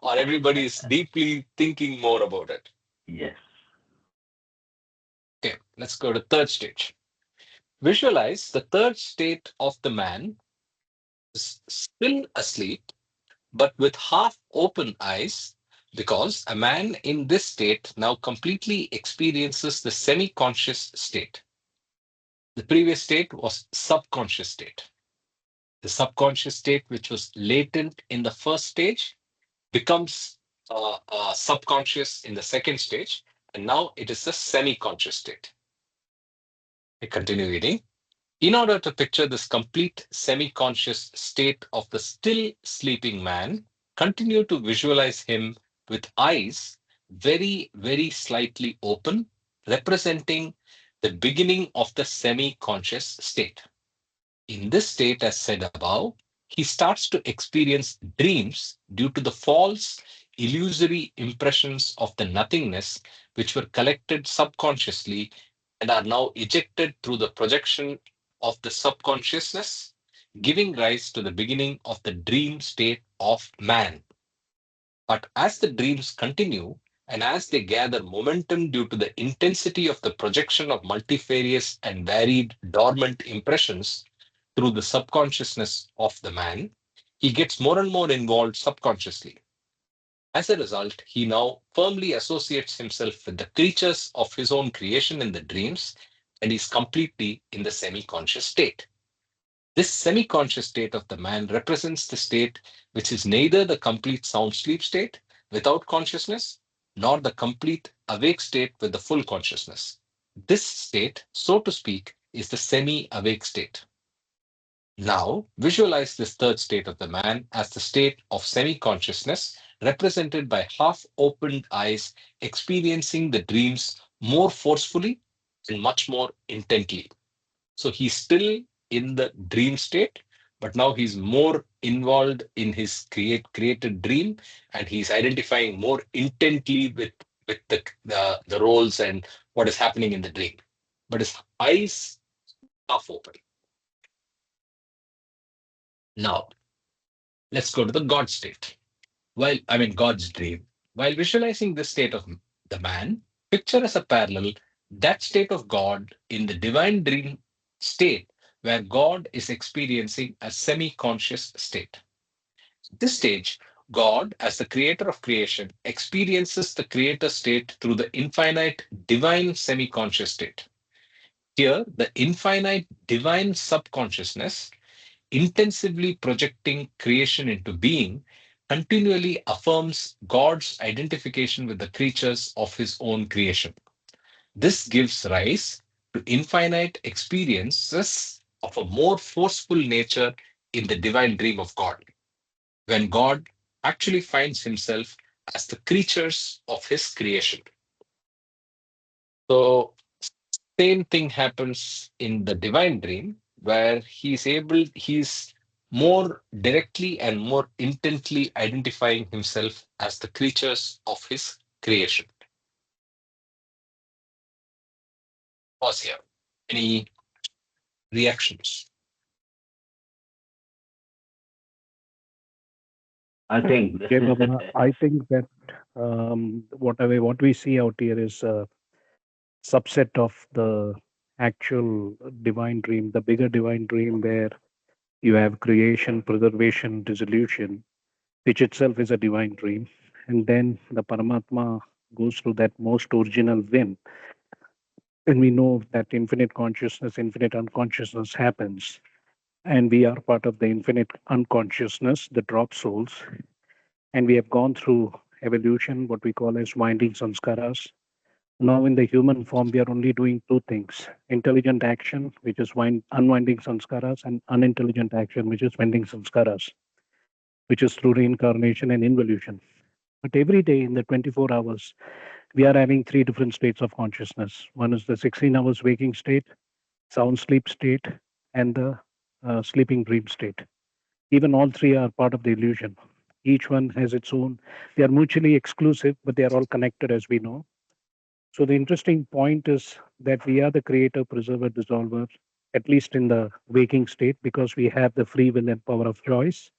or everybody is deeply thinking more about it. Yes. Okay, let's go to third stage. Visualize the third state of the man is still asleep, but with half open eyes, because a man in this state now completely experiences the semi conscious state. The previous state was subconscious state. The subconscious state, which was latent in the first stage, becomes subconscious in the second stage, and now it is a semi conscious state. I continue reading. In order to picture this complete semi conscious state of the still sleeping man, continue to visualize him with eyes very, very slightly open, representing the beginning of the semi conscious state. In this state, as said above, he starts to experience dreams due to the false, illusory impressions of the nothingness which were collected subconsciously and are now ejected through the projection of the subconsciousness, giving rise to the beginning of the dream state of man. But as the dreams continue, and as they gather momentum due to the intensity of the projection of multifarious and varied dormant impressions through the subconsciousness of the man, he gets more and more involved subconsciously. As a result, he now firmly associates himself with the creatures of his own creation in the dreams and is completely in the semi conscious state. This semi conscious state of the man represents the state which is neither the complete sound sleep state without consciousness nor the complete awake state with the full consciousness. This state, so to speak, is the semi awake state. Now, visualize this third state of the man as the state of semi consciousness, represented by half opened eyes, experiencing the dreams more forcefully and much more intently. So he's still in the dream state, but now he's more involved in his created dream, and he's identifying more intently with the roles and what is happening in the dream. But his eyes half open. Now, let's go to the God state. God's dream. While visualizing this state of the man, picture as a parallel that state of God in the divine dream state where God is experiencing a semi conscious state. This stage, God, as the creator of creation, experiences the creator state through the infinite divine semi conscious state. Here, the infinite divine subconsciousness, intensively projecting creation into being, continually affirms God's identification with the creatures of his own creation. This gives rise to infinite experiences of a more forceful nature in the divine dream of God, when God actually finds himself as the creatures of his creation. So, same thing happens in the divine dream, where he's more directly and more intently identifying himself as the creatures of his creation. Pause here. Any reactions? I think Okay, Baba, I think that what we see out here is a subset of the actual divine dream, the bigger divine dream where you have creation, preservation, dissolution, which itself is a divine dream. And then the Paramatma goes through that most original whim. And we know that infinite consciousness, infinite unconsciousness happens. And we are part of the infinite unconsciousness, the drop souls. And we have gone through evolution, what we call as winding sanskaras. Now, in the human form, we are only doing two things: intelligent action, which is unwinding sanskaras, and unintelligent action, which is winding sanskaras, which is through reincarnation and involution. But every day in the 24 hours, we are having three different states of consciousness. One is the 16 hours waking state, sound sleep state, and the sleeping dream state. Even all three are part of the illusion. Each one has its own, they are mutually exclusive, but they are all connected, as we know. So the interesting point is that we are the creator, preserver, dissolver, at least in the waking state, because we have the free will and power of choice.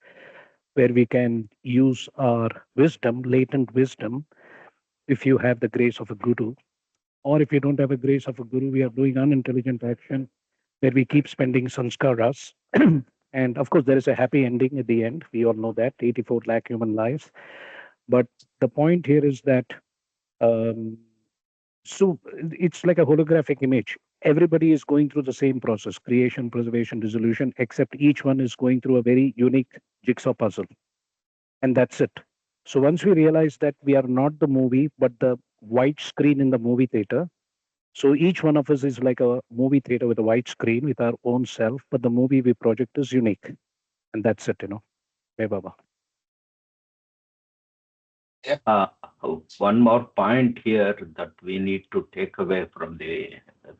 where we can use our wisdom, latent wisdom, if you have the grace of a guru, or if you don't have a grace of a guru, we are doing unintelligent action where we keep spending sanskaras. And of course, there is a happy ending at the end. We all know that 84 lakh human lives. But the point here is that um, so it's like a holographic image. Everybody is going through the same process: creation, preservation, dissolution, except each one is going through a very unique jigsaw puzzle. And that's it. So once we realize that we are not the movie, but the white screen in the movie theater, so each one of us is like a movie theater with a white screen with our own self, but the movie we project is unique. And that's it, Hey, Baba. Uh, One more point here that we need to take away from the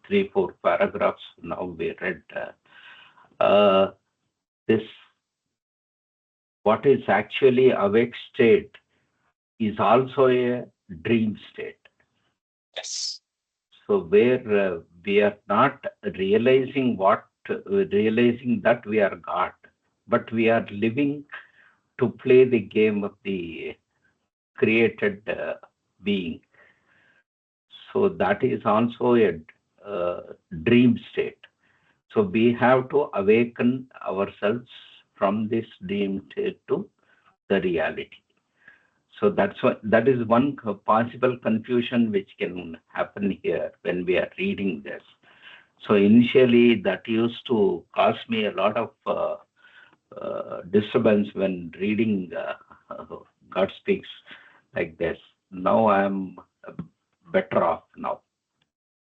3, 4 paragraphs now we read. This, what is actually awake state is also a dream state. Yes. So where we are not realizing that we are God, but we are living to play the game of the created being. So that is also a dream state. So we have to awaken ourselves from this dream state to the reality. So that is one possible confusion which can happen here when we are reading this. So initially that used to cause me a lot of disturbance when reading God speaks like this. Now I am better off now.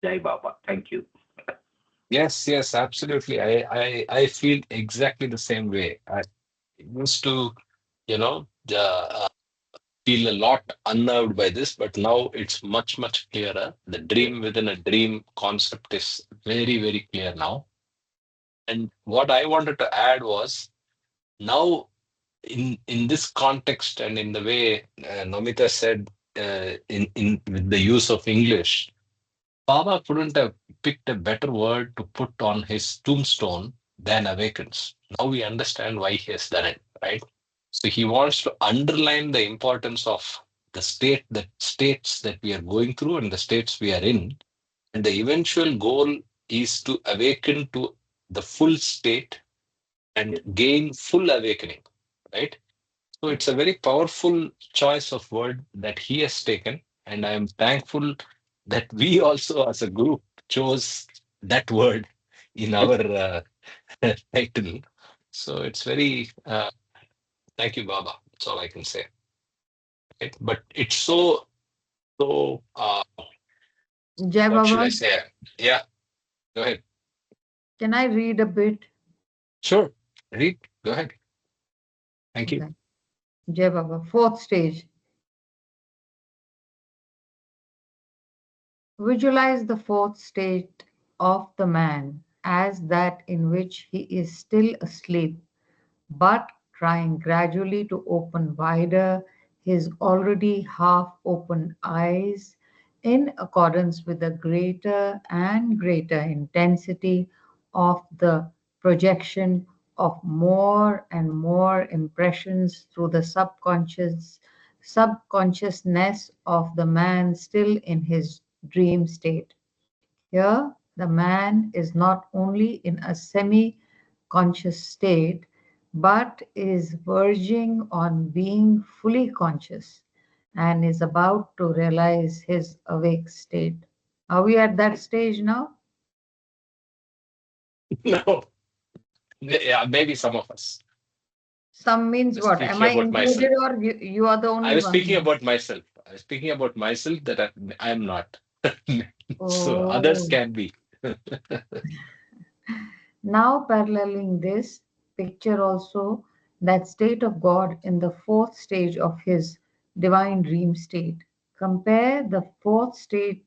Jai Baba. Thank you. Yes, absolutely. I feel exactly the same way. I used to, you know, feel a lot unnerved by this, but now it's much clearer. The dream within a dream concept is very clear now. And what I wanted to add was now in this context and in the way Namita said in with the use of English, Baba couldn't have picked a better word to put on his tombstone than awakens. Now we understand why he has done it, right? So he wants to underline the importance of the states that we are going through and the states we are in. And the eventual goal is to awaken to the full state and gain full awakening, right? So it's a very powerful choice of word that he has taken. And I am thankful that we also as a group chose that word in our title. So it's very, thank you, Baba. That's all I can say. Right? But it's so, Jai what should Baba, I say? Yeah, go ahead. can I read a bit? Sure. Read. Go ahead. Thank you. Okay. Jai Baba, fourth stage. Visualize the fourth state of the man as that in which he is still asleep, but trying gradually to open wider his already half opened eyes in accordance with the greater and greater intensity of the projection of more and more impressions through the subconsciousness of the man still in his dream state. Here, the man is not only in a semi conscious state, but is verging on being fully conscious and is about to realize his awake state. Are we at that stage now? No. Yeah, maybe some of us. Some means Just what? Am speaking I about myself. included or you are the I only was speaking one? about myself. I was speaking about myself that I am not. So others Oh. can be. Now, paralleling this picture also that state of God in the fourth stage of his divine dream state. Compare the fourth state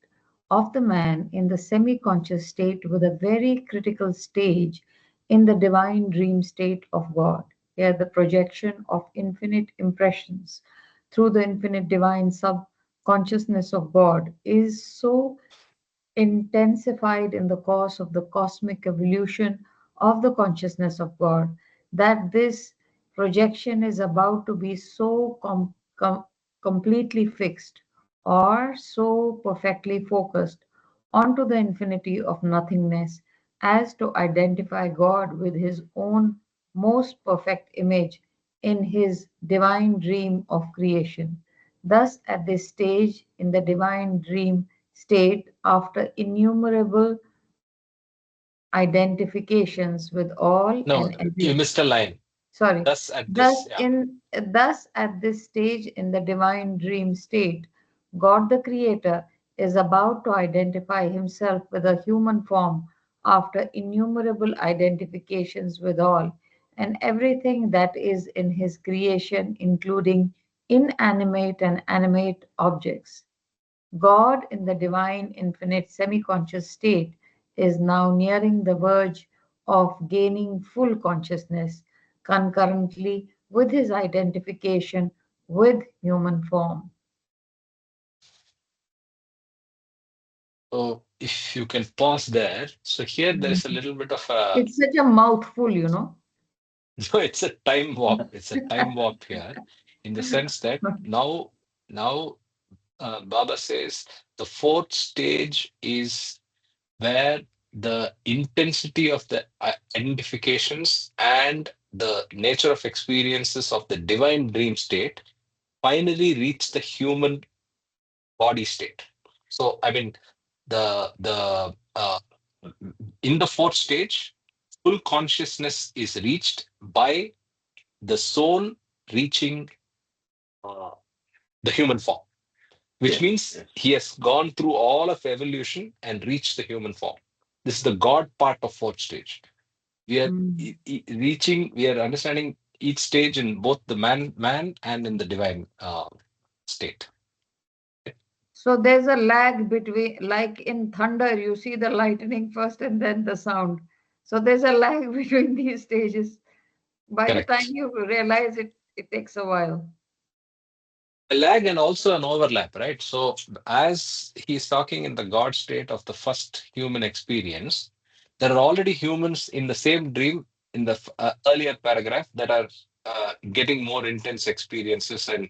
of the man in the semi conscious state with a very critical stage in the divine dream state of God. Here, the projection of infinite impressions through the infinite divine subconsciousness of God is so intensified in the course of the cosmic evolution of the consciousness of God, that this projection is about to be so completely fixed or so perfectly focused onto the infinity of nothingness as to identify God with his own most perfect image in his divine dream of creation. Thus, at this stage in the divine dream state, after innumerable identifications with all No, and you every, missed a line. sorry, Thus at this, yeah. thus at this stage in the divine dream state, God the Creator is about to identify himself with a human form after innumerable identifications with all and everything that is in his creation, including inanimate and animate objects. God, in the divine, infinite, semi conscious state, is now nearing the verge of gaining full consciousness concurrently with his identification with human form. So if you can pause there. So here there is a little bit of a, It's such a mouthful, you know. no, it's a time warp. It's a time warp here in the sense that now Baba says the fourth stage is where the intensity of the identifications and the nature of experiences of the divine dream state finally reach the human body state. So, I mean, the in the fourth stage, full consciousness is reached by the soul reaching uh, the human form, which Yes, means yes, he has gone through all of evolution and reached the human form. This is the God part of fourth stage. We are Mm. reaching, we are understanding each stage in both the man and in the divine state. So there's a lag between, like in thunder, you see the lightning first and then the sound. So there's a lag between these stages. By the time Correct. you realize it, it takes a while. A lag and also an overlap, right? So as he's talking in the God state of the first human experience, there are already humans in the same dream in the earlier paragraph that are getting more intense experiences and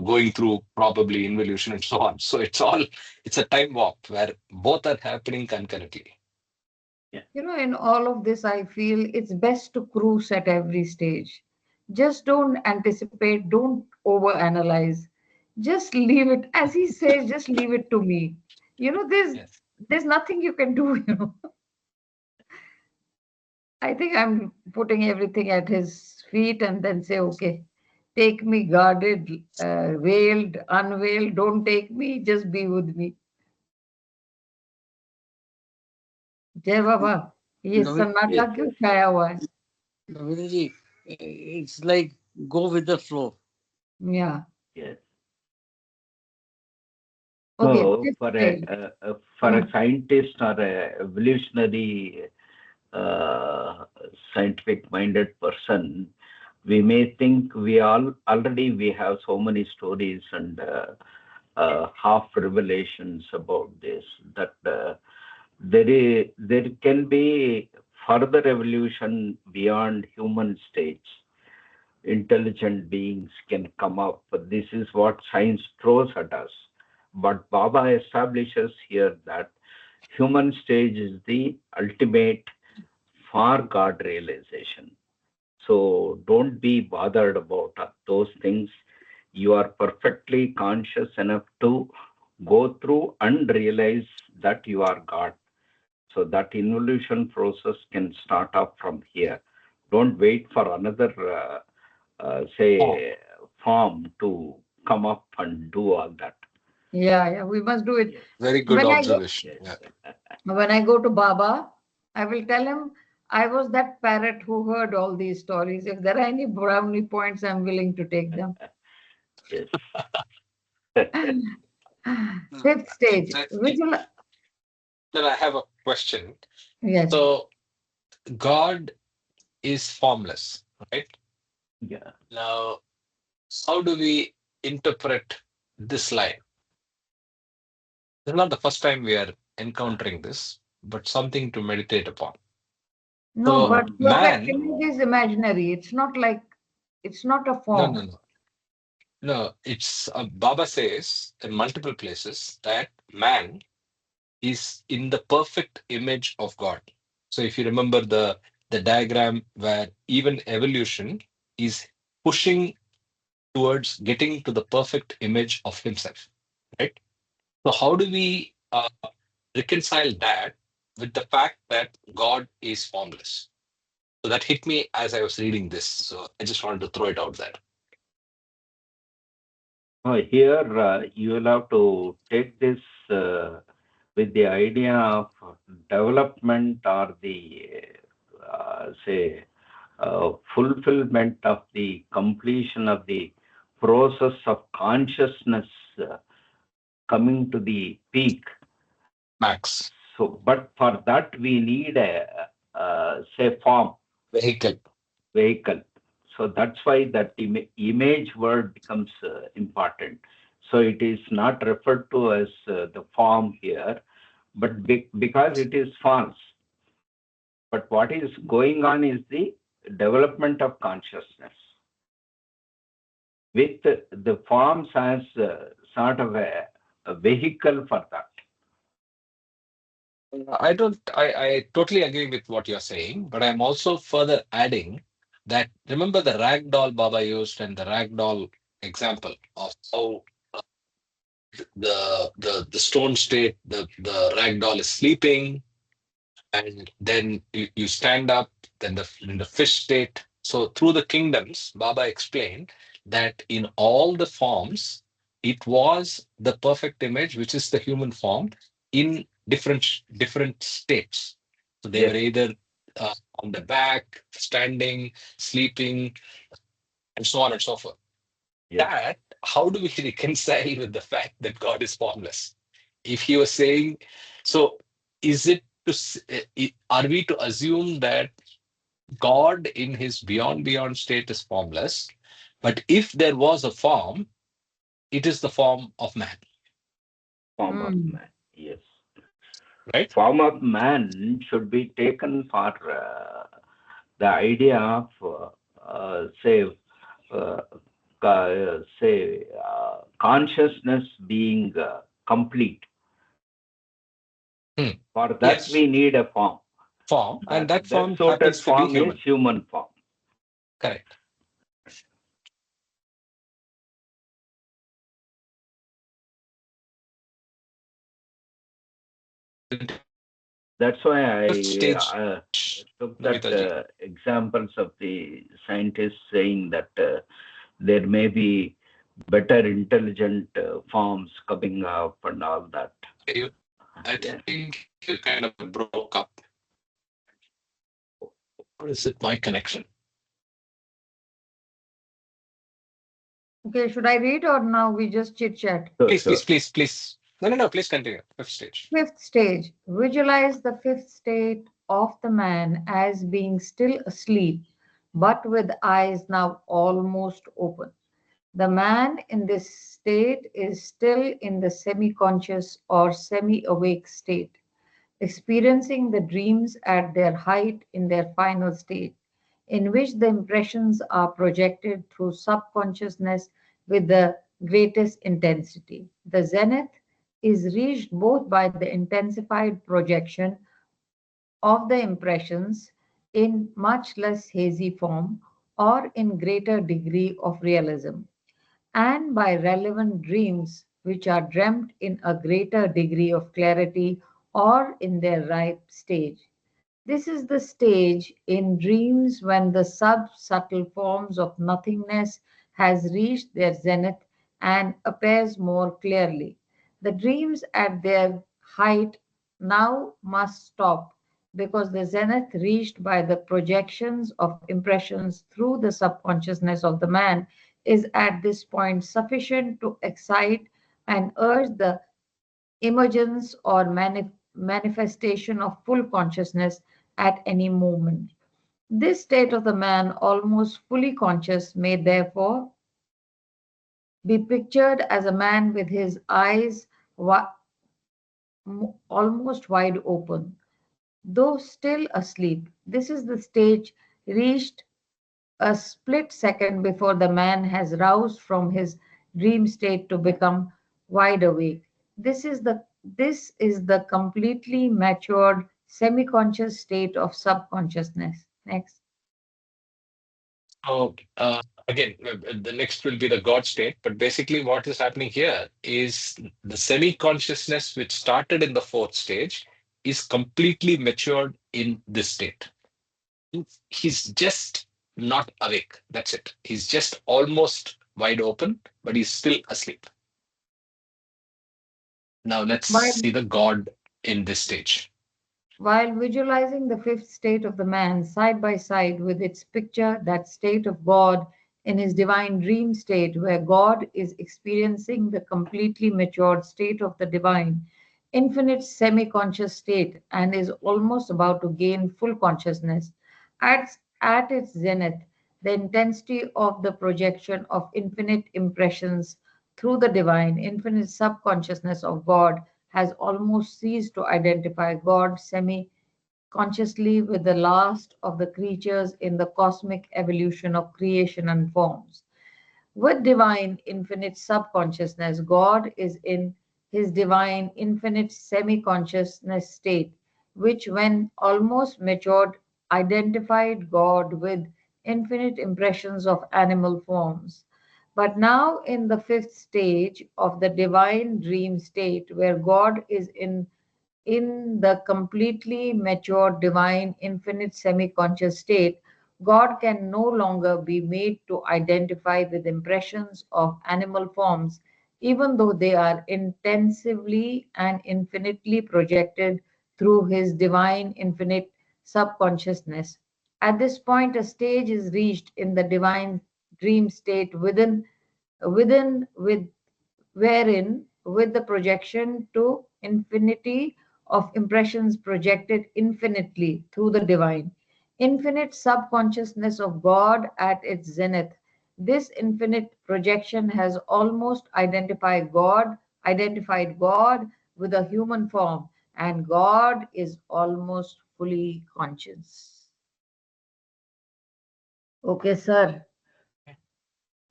going through probably involution and so on. So it's a time warp where both are happening concurrently. yeah, You know, in all of this, I feel it's best to cruise at every stage. Just don't anticipate, don't overanalyze. Just leave it, as he says, just leave it to me. You know, Yes. there's nothing you can do, you know. I think I'm putting everything at his feet and then say, okay, take me guarded, veiled, unveiled, don't take me, just be with me. जय बाबा ये सन्नाटा yes, क्यों छाया हुआ है Ravindra it's like go with the flow. Yeah. yes. Okay, So fifth stage. for Hmm. a scientist or a evolutionary scientific minded person, we may think we already we have so many stories and half revelations about this that there can be further evolution beyond human stage. Intelligent beings can come up. This is what science throws at us. But Baba establishes here that human stage is the ultimate for God realization. So don't be bothered about those things. You are perfectly conscious enough to go through and realize that you are God. So that involution process can start off from here. Don't wait for another, Oh, say, form to come up and do all that. Yeah, we must do it. Yes, very good When I go, observation. yes. Yeah. when I go to Baba, I will tell him I was that parrot who heard all these stories. If there are any brownie points, I'm willing to take them. Yes. Fifth stage. That, Visual. then I have a question. Yes. So God is formless, right? Yeah. Now, how do we interpret this line? This is not the first time we are encountering this, but something to meditate upon. No, So, but Um, perfect man, image is imaginary. It's not like It's not a No, form. no, no. No, it's Baba says in multiple places that man is in the perfect image of God. So if you remember the diagram where even evolution is pushing towards getting to the perfect image of himself, right? So how do we reconcile that with the fact that God is formless? So that hit me as I was reading this. So I just wanted to throw it out there. Here, you will have to take this with the idea of development or the, say, fulfillment of the completion of the process of consciousness coming to the peak. Max. So, but for that we need a, say, form. Vehicle. So that's why that image word becomes important. So it is not referred to as the form here, but because it is false. But what is going on is the development of consciousness with the forms as sort of a vehicle for that. I totally agree with what you're saying, but I'm also further adding that remember the ragdoll Baba used and the ragdoll example of how the stone state, the ragdoll is sleeping, and then you stand up, then in the fish state. So through the kingdoms, Baba explained that in all the forms, it was the perfect image, which is the human form, in different states. So they were Yes. either on the back, standing, sleeping, and so on and so forth. Yes. That, how do we reconcile with the fact that God is formless? If he was saying, so is it are we to assume that God in his beyond state is formless, but if there was a form, it is the form of man, Form of man. Yes. right? Form of man should be taken for the idea of, say, uh, consciousness being complete. For that, Yes, we need a form. form, and that form sorted happens to be form human. is human form. Correct. That's why Fifth stage, I took that Namitaji. examples of the scientists saying that there may be better intelligent forms coming up and all that. I Yes. think you kind of broke up. Or is it my connection? Okay, should I read or now we just chit chat? Please. No. Please continue. Fifth stage. Fifth stage. Visualize the fifth state of the man as being still asleep, but with eyes now almost open. The man in this state is still in the semi conscious or semi awake state, experiencing the dreams at their height in their final state, in which the impressions are projected through subconsciousness with the greatest intensity. The zenith is reached both by the intensified projection of the impressions in much less hazy form or in greater degree of realism, and by relevant dreams which are dreamt in a greater degree of clarity or in their ripe stage. This is the stage in dreams when the sub-subtle forms of nothingness has reached their zenith and appears more clearly. The dreams at their height now must stop because the zenith reached by the projections of impressions through the subconsciousness of the man is at this point sufficient to excite and urge the emergence or manifestation of full consciousness at any moment. This state of the man, almost fully conscious, may therefore be pictured as a man with his eyes almost wide open, though still asleep. This is the stage reached a split second before the man has roused from his dream state to become wide awake. This is the completely matured semi-conscious state of subconsciousness. Next. So again, the next will be the God state. But basically, what is happening here is the semi-consciousness, which started in the fourth stage, is completely matured in this state. He's just not awake. That's it. He's just almost wide open, but he's still asleep. Now let's While, see the God in this stage. while visualizing the fifth state of the man side by side with its picture, that state of God in his divine dream state, where God is experiencing the completely matured state of the divine, infinite semi conscious state and is almost about to gain full consciousness. At, at its zenith, the intensity of the projection of infinite impressions through the divine, infinite subconsciousness of God has almost ceased to identify God semi consciously with the last of the creatures in the cosmic evolution of creation and forms. With divine infinite subconsciousness, God is in his divine infinite semi consciousness state, which, when almost matured, identified God with infinite impressions of animal forms. But now, in the fifth stage of the divine dream state, where God is in the completely mature divine infinite semi-conscious state, God can no longer be made to identify with impressions of animal forms, even though they are intensively and infinitely projected through his divine infinite subconsciousness. At this point, a stage is reached in the divine dream state within with wherein with the projection to infinity of impressions projected infinitely through the divine infinite subconsciousness of God at its zenith. This infinite projection has almost identified God with a human form, and God is almost fully conscious. Okay, sir.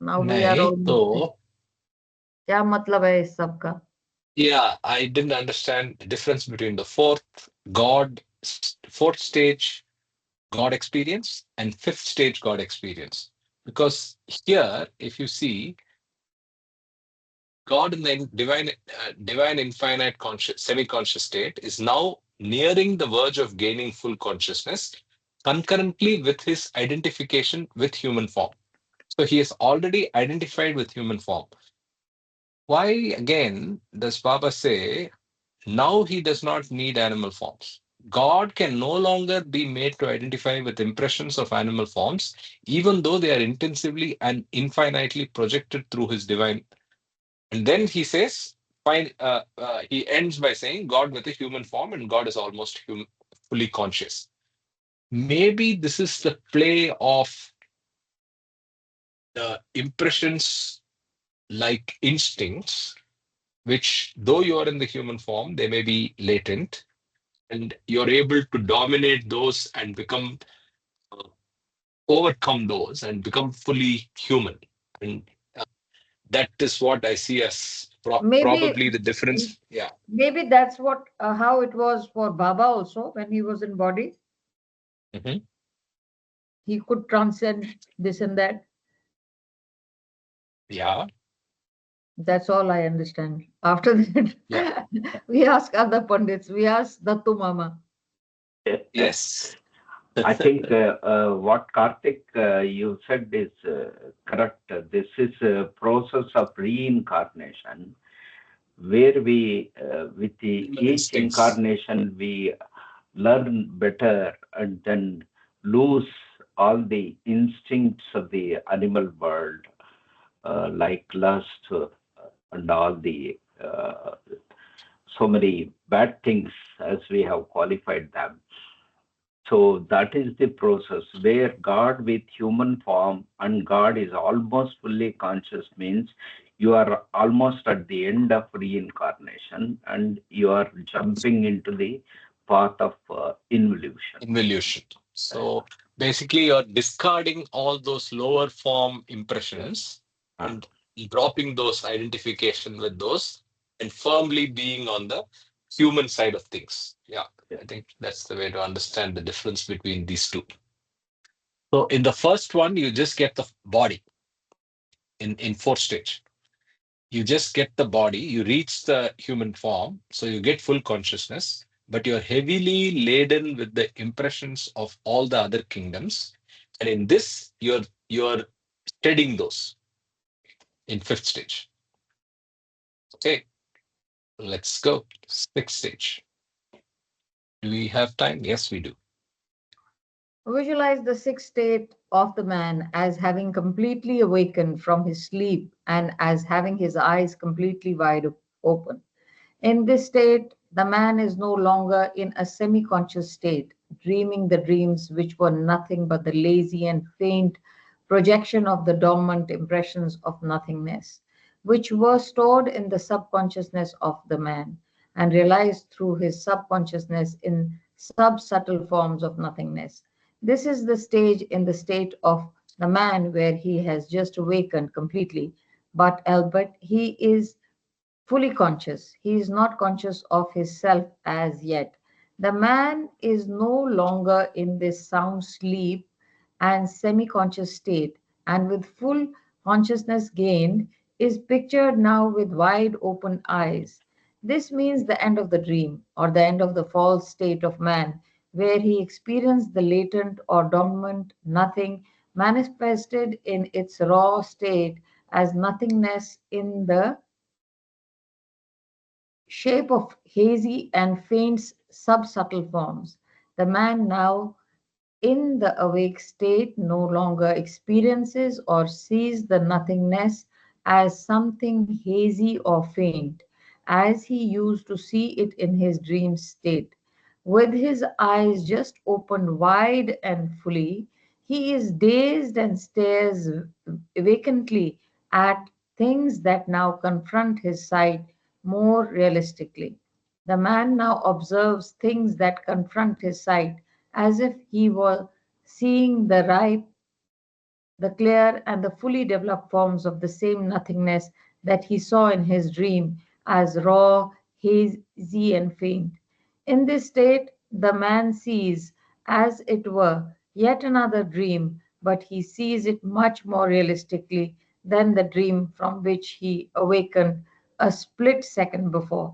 Now we are नहीं almost there. तो क्या मतलब है इस सब का? yeah, I didn't understand the difference between the fourth stage God experience and fifth stage God experience. Because here, if you see, God in the divine infinite conscious, semi-conscious state is now nearing the verge of gaining full consciousness concurrently with his identification with human form. So he is already identified with human form. Why again does Baba say now he does not need animal forms? God can no longer be made to identify with impressions of animal forms, even though they are intensively and infinitely projected through his divine. And then he says, fine, he ends by saying, God with a human form, and God is almost fully conscious. Maybe this is the play of the impressions like instincts, which, though you are in the human form, they may be latent, and you're able to dominate those and uh, overcome those and become fully human. And that is what I see as Maybe probably the difference. Yeah. maybe that's what how it was for Baba also when he was in body. Mhm. He could transcend this and that. Yeah. That's all I understand. After Yeah. that, we ask other pundits. We ask Dattu Mama. Yes. I think what Karthik you said is correct. This is a process of reincarnation where we, with Human each instincts. incarnation, we learn better and then lose all the instincts of the animal world, like lust and all the so many bad things as we have qualified them. So that is the process where God with human form and God is almost fully conscious means you are almost at the end of reincarnation and you are jumping into the path of involution. Involution. So basically you're discarding all those lower form impressions and dropping those identification with those and firmly being on the human side of things. Yeah, I think that's the way to understand the difference between these two. So in the first one, you just get the body in fourth stage. You just get the body, you reach the human form, so you get full consciousness, but you're heavily laden with the impressions of all the other kingdoms. And in this, you're shedding those in fifth stage. Okay, let's go. Sixth stage. Do we have time? Yes, we do. Visualize the sixth state of the man as having completely awakened from his sleep and as having his eyes completely wide open. In this state, the man is no longer in a semi conscious state, dreaming the dreams which were nothing but the lazy and faint projection of the dormant impressions of nothingness, which were stored in the subconsciousness of the man and realized through his subconsciousness in sub subtle forms of nothingness. This is the stage in the state of the man where he has just awakened completely, but albeit he is fully conscious. He is not conscious of his self as yet. The man is no longer in this sound sleep and semi conscious state, and with full consciousness gained, is pictured now with wide open eyes. This means the end of the dream or the end of the false state of man, where he experienced the latent or dormant nothing manifested in its raw state as nothingness in the shape of hazy and faint subsubtle forms. The man now in the awake state no longer experiences or sees the nothingness as something hazy or faint, as he used to see it in his dream state. With his eyes just opened wide and fully, he is dazed and stares vacantly at things that now confront his sight more realistically. The man now observes things that confront his sight as if he were seeing the ripe, the clear, and the fully developed forms of the same nothingness that he saw in his dream as raw, hazy, and faint. In this state, the man sees, as it were, yet another dream, but he sees it much more realistically than the dream from which he awakened a split second before.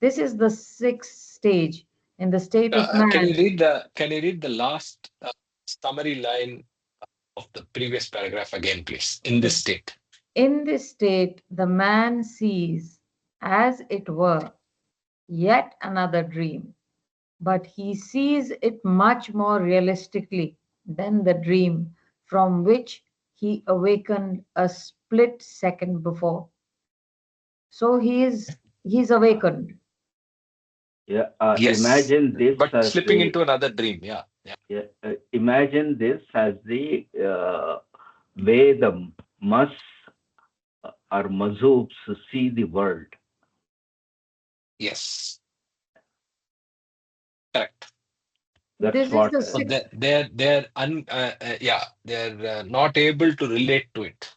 This is the sixth stage. In the state of man, Can you read the last summary line of the previous paragraph again, please? In this state. in this state, the man sees, as it were, yet another dream, but he sees it much more realistically than the dream from which he awakened a split second before. So he's awakened. Yeah, Yes. imagine this But as slipping the into another dream. Yeah. imagine this as the way the mus or mazoops see the world. Yes. Correct. That's This is what the So sixth. they're not able to relate to it.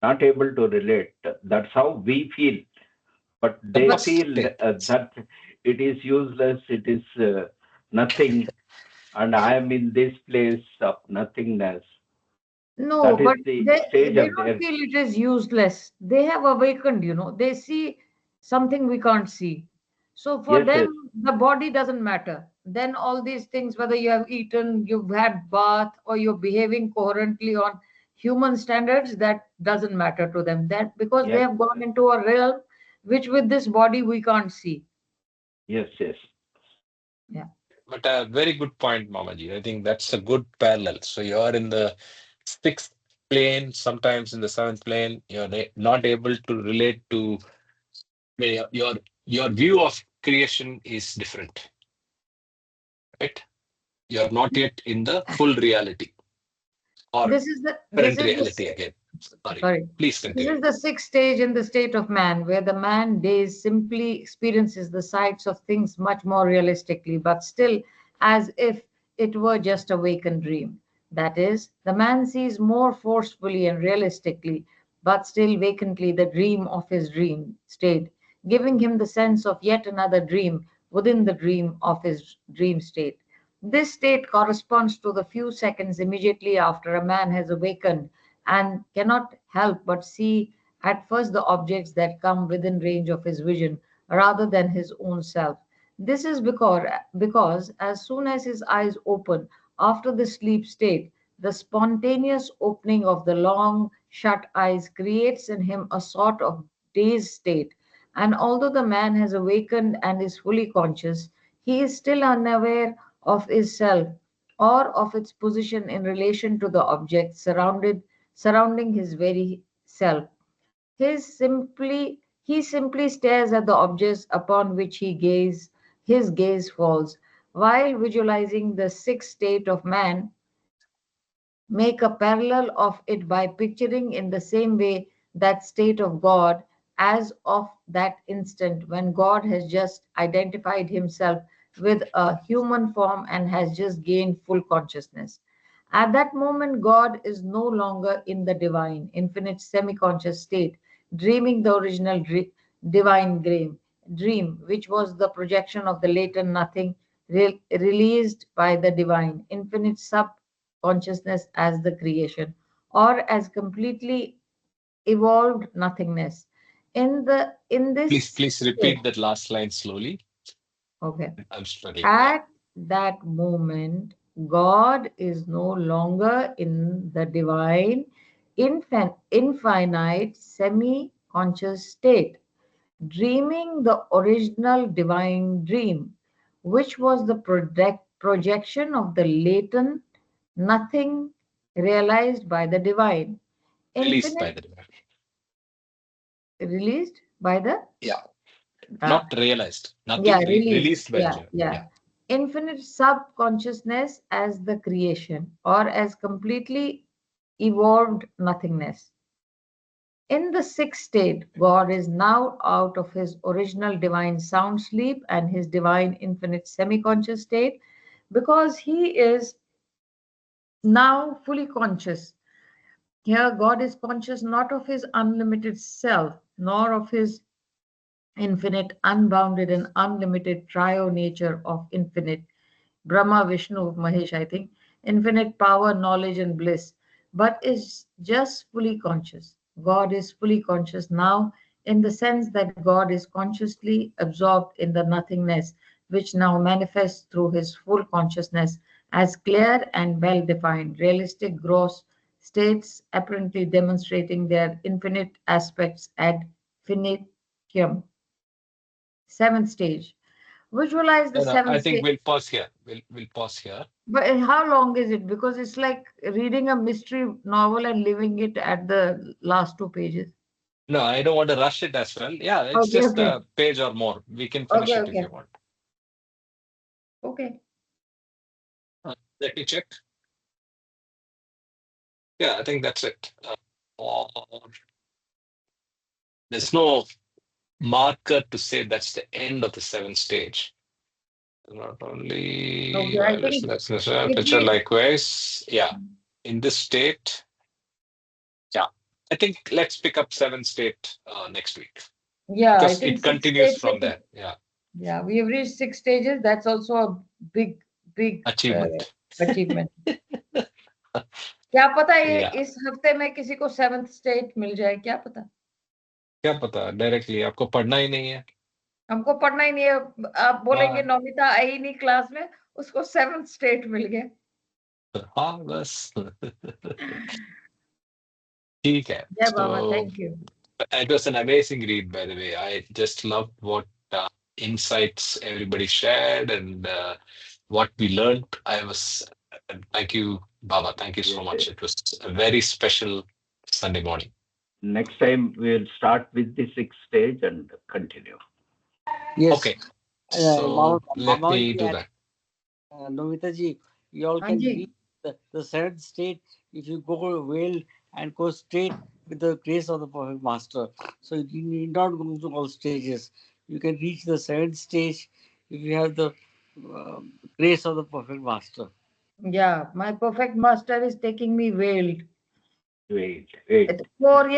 not able to relate. That's how we feel, but The they But first feel state. that it is useless, it is nothing, and I am in this place of nothingness. no, That is but the they stage they of don't their. feel it is useless. They have awakened, you know. They see something we can't see. So for Yes, them, yes, the body doesn't matter. Then all these things, whether you have eaten, you've had bath, or you're behaving coherently on human standards, that doesn't matter to them. That because they yes, have gone into a realm which with this body we can't see. yes, yes. Yeah. But a very good point, Mamaji. I think that's a good parallel. So you're in the sixth plane, sometimes in the seventh plane. You're not able to relate to your view of creation is different, right? You're not yet in the full reality or This current is reality the again. Sorry, sorry. please This continue. is the sixth stage in the state of man, where the man days simply experiences the sights of things much more realistically, but still as if it were just a vacant dream. That is, the man sees more forcefully and realistically, but still vacantly, the dream of his dream state, giving him the sense of yet another dream within the dream of his dream state. This state corresponds to the few seconds immediately after a man has awakened and cannot help but see at first the objects that come within range of his vision rather than his own self. This is because as soon as his eyes open after the sleep state, the spontaneous opening of the long shut eyes creates in him a sort of dazed state. And although the man has awakened and is fully conscious, he is still unaware of his self or of its position in relation to the object surrounding his very self. He simply stares at the objects upon which his gaze falls, while visualizing the sixth state of man, make a parallel of it by picturing in the same way that state of God as of that instant when God has just identified himself with a human form and has just gained full consciousness. At that moment, God is no longer in the divine, infinite semi conscious state, dreaming the original divine dream, which was the projection of the latent nothing released by the divine, infinite subconsciousness as the creation, or as completely evolved nothingness. In Please, this please state, repeat that last line slowly. okay. I'm struggling. Yeah. At that moment, God is no longer in the divine, infinite, semi conscious state, dreaming the original divine dream, which was the projection of the latent nothing realized by the divine, Released by infinite, the divine. released by the Yeah. uh, Not realized. yeah, Nothing released. released by the Yeah, divine. yeah. Yeah. Infinite subconsciousness as the creation or as completely evolved nothingness. In the sixth state, God is now out of his original divine sound sleep and his divine infinite semi conscious state because he is now fully conscious. Here, God is conscious not of his unlimited self, nor of his infinite, unbounded, and unlimited trio nature of infinite Brahma, Vishnu, Mahesh, I think, infinite power, knowledge, and bliss, but is just fully conscious. God is fully conscious now in the sense that God is consciously absorbed in the nothingness, which now manifests through his full consciousness as clear and well defined, realistic, gross states, apparently demonstrating their infinite aspects ad infinitum. Seventh stage. Visualize the No, no, I seventh think stage. we'll pause here. We'll pause here. But how long is it? Because it's like reading a mystery novel and leaving it at the last two pages. No, I don't want to rush it as well. Yeah, it's Okay, just okay. a page or more. We can finish Okay, it if okay. you want. Okay. Let me check. Yeah, I think that's it. Or there's no marker to say that's the end of the seventh stage. Not only Okay. I wireless, think that's necessary, if picture we, likewise. Yeah, in this state, yeah. I think let's pick up seventh state next week yeah, I because think it six continues stages. from there. Yeah, Yeah, we have reached six stages. That's also a big, big achievement. achievement. क्या पता ये Yeah, इस हफ्ते में किसी को seventh state मिल जाए, क्या पता? क्या पता डायरेक्टली आपको पढ़ना ही नहीं है. हमको पढ़ना ही नहीं है. आप बोलेंगे हाँ नौमिता आई नहीं क्लास में, उसको सेवेंथ स्टेट मिल गया. हाँ बस ठीक है. जय बाबा, So thank you. it was an amazing read, by the way. I just loved what insights everybody shared and what we learned. Thank you, Baba. Thank you so Yes, much. yes. It was a very special Sunday morning. Next time we'll start with the sixth stage and continue. Yes. Okay, so let Mama, me do that. Nomita ji, you all can Anji. reach the seventh state if you go well and go straight with the grace of the perfect master. So you need not go through all stages. You can reach the seventh stage if you have the grace of the perfect master. Yeah, my perfect master is taking me veiled. Wait. At 4 years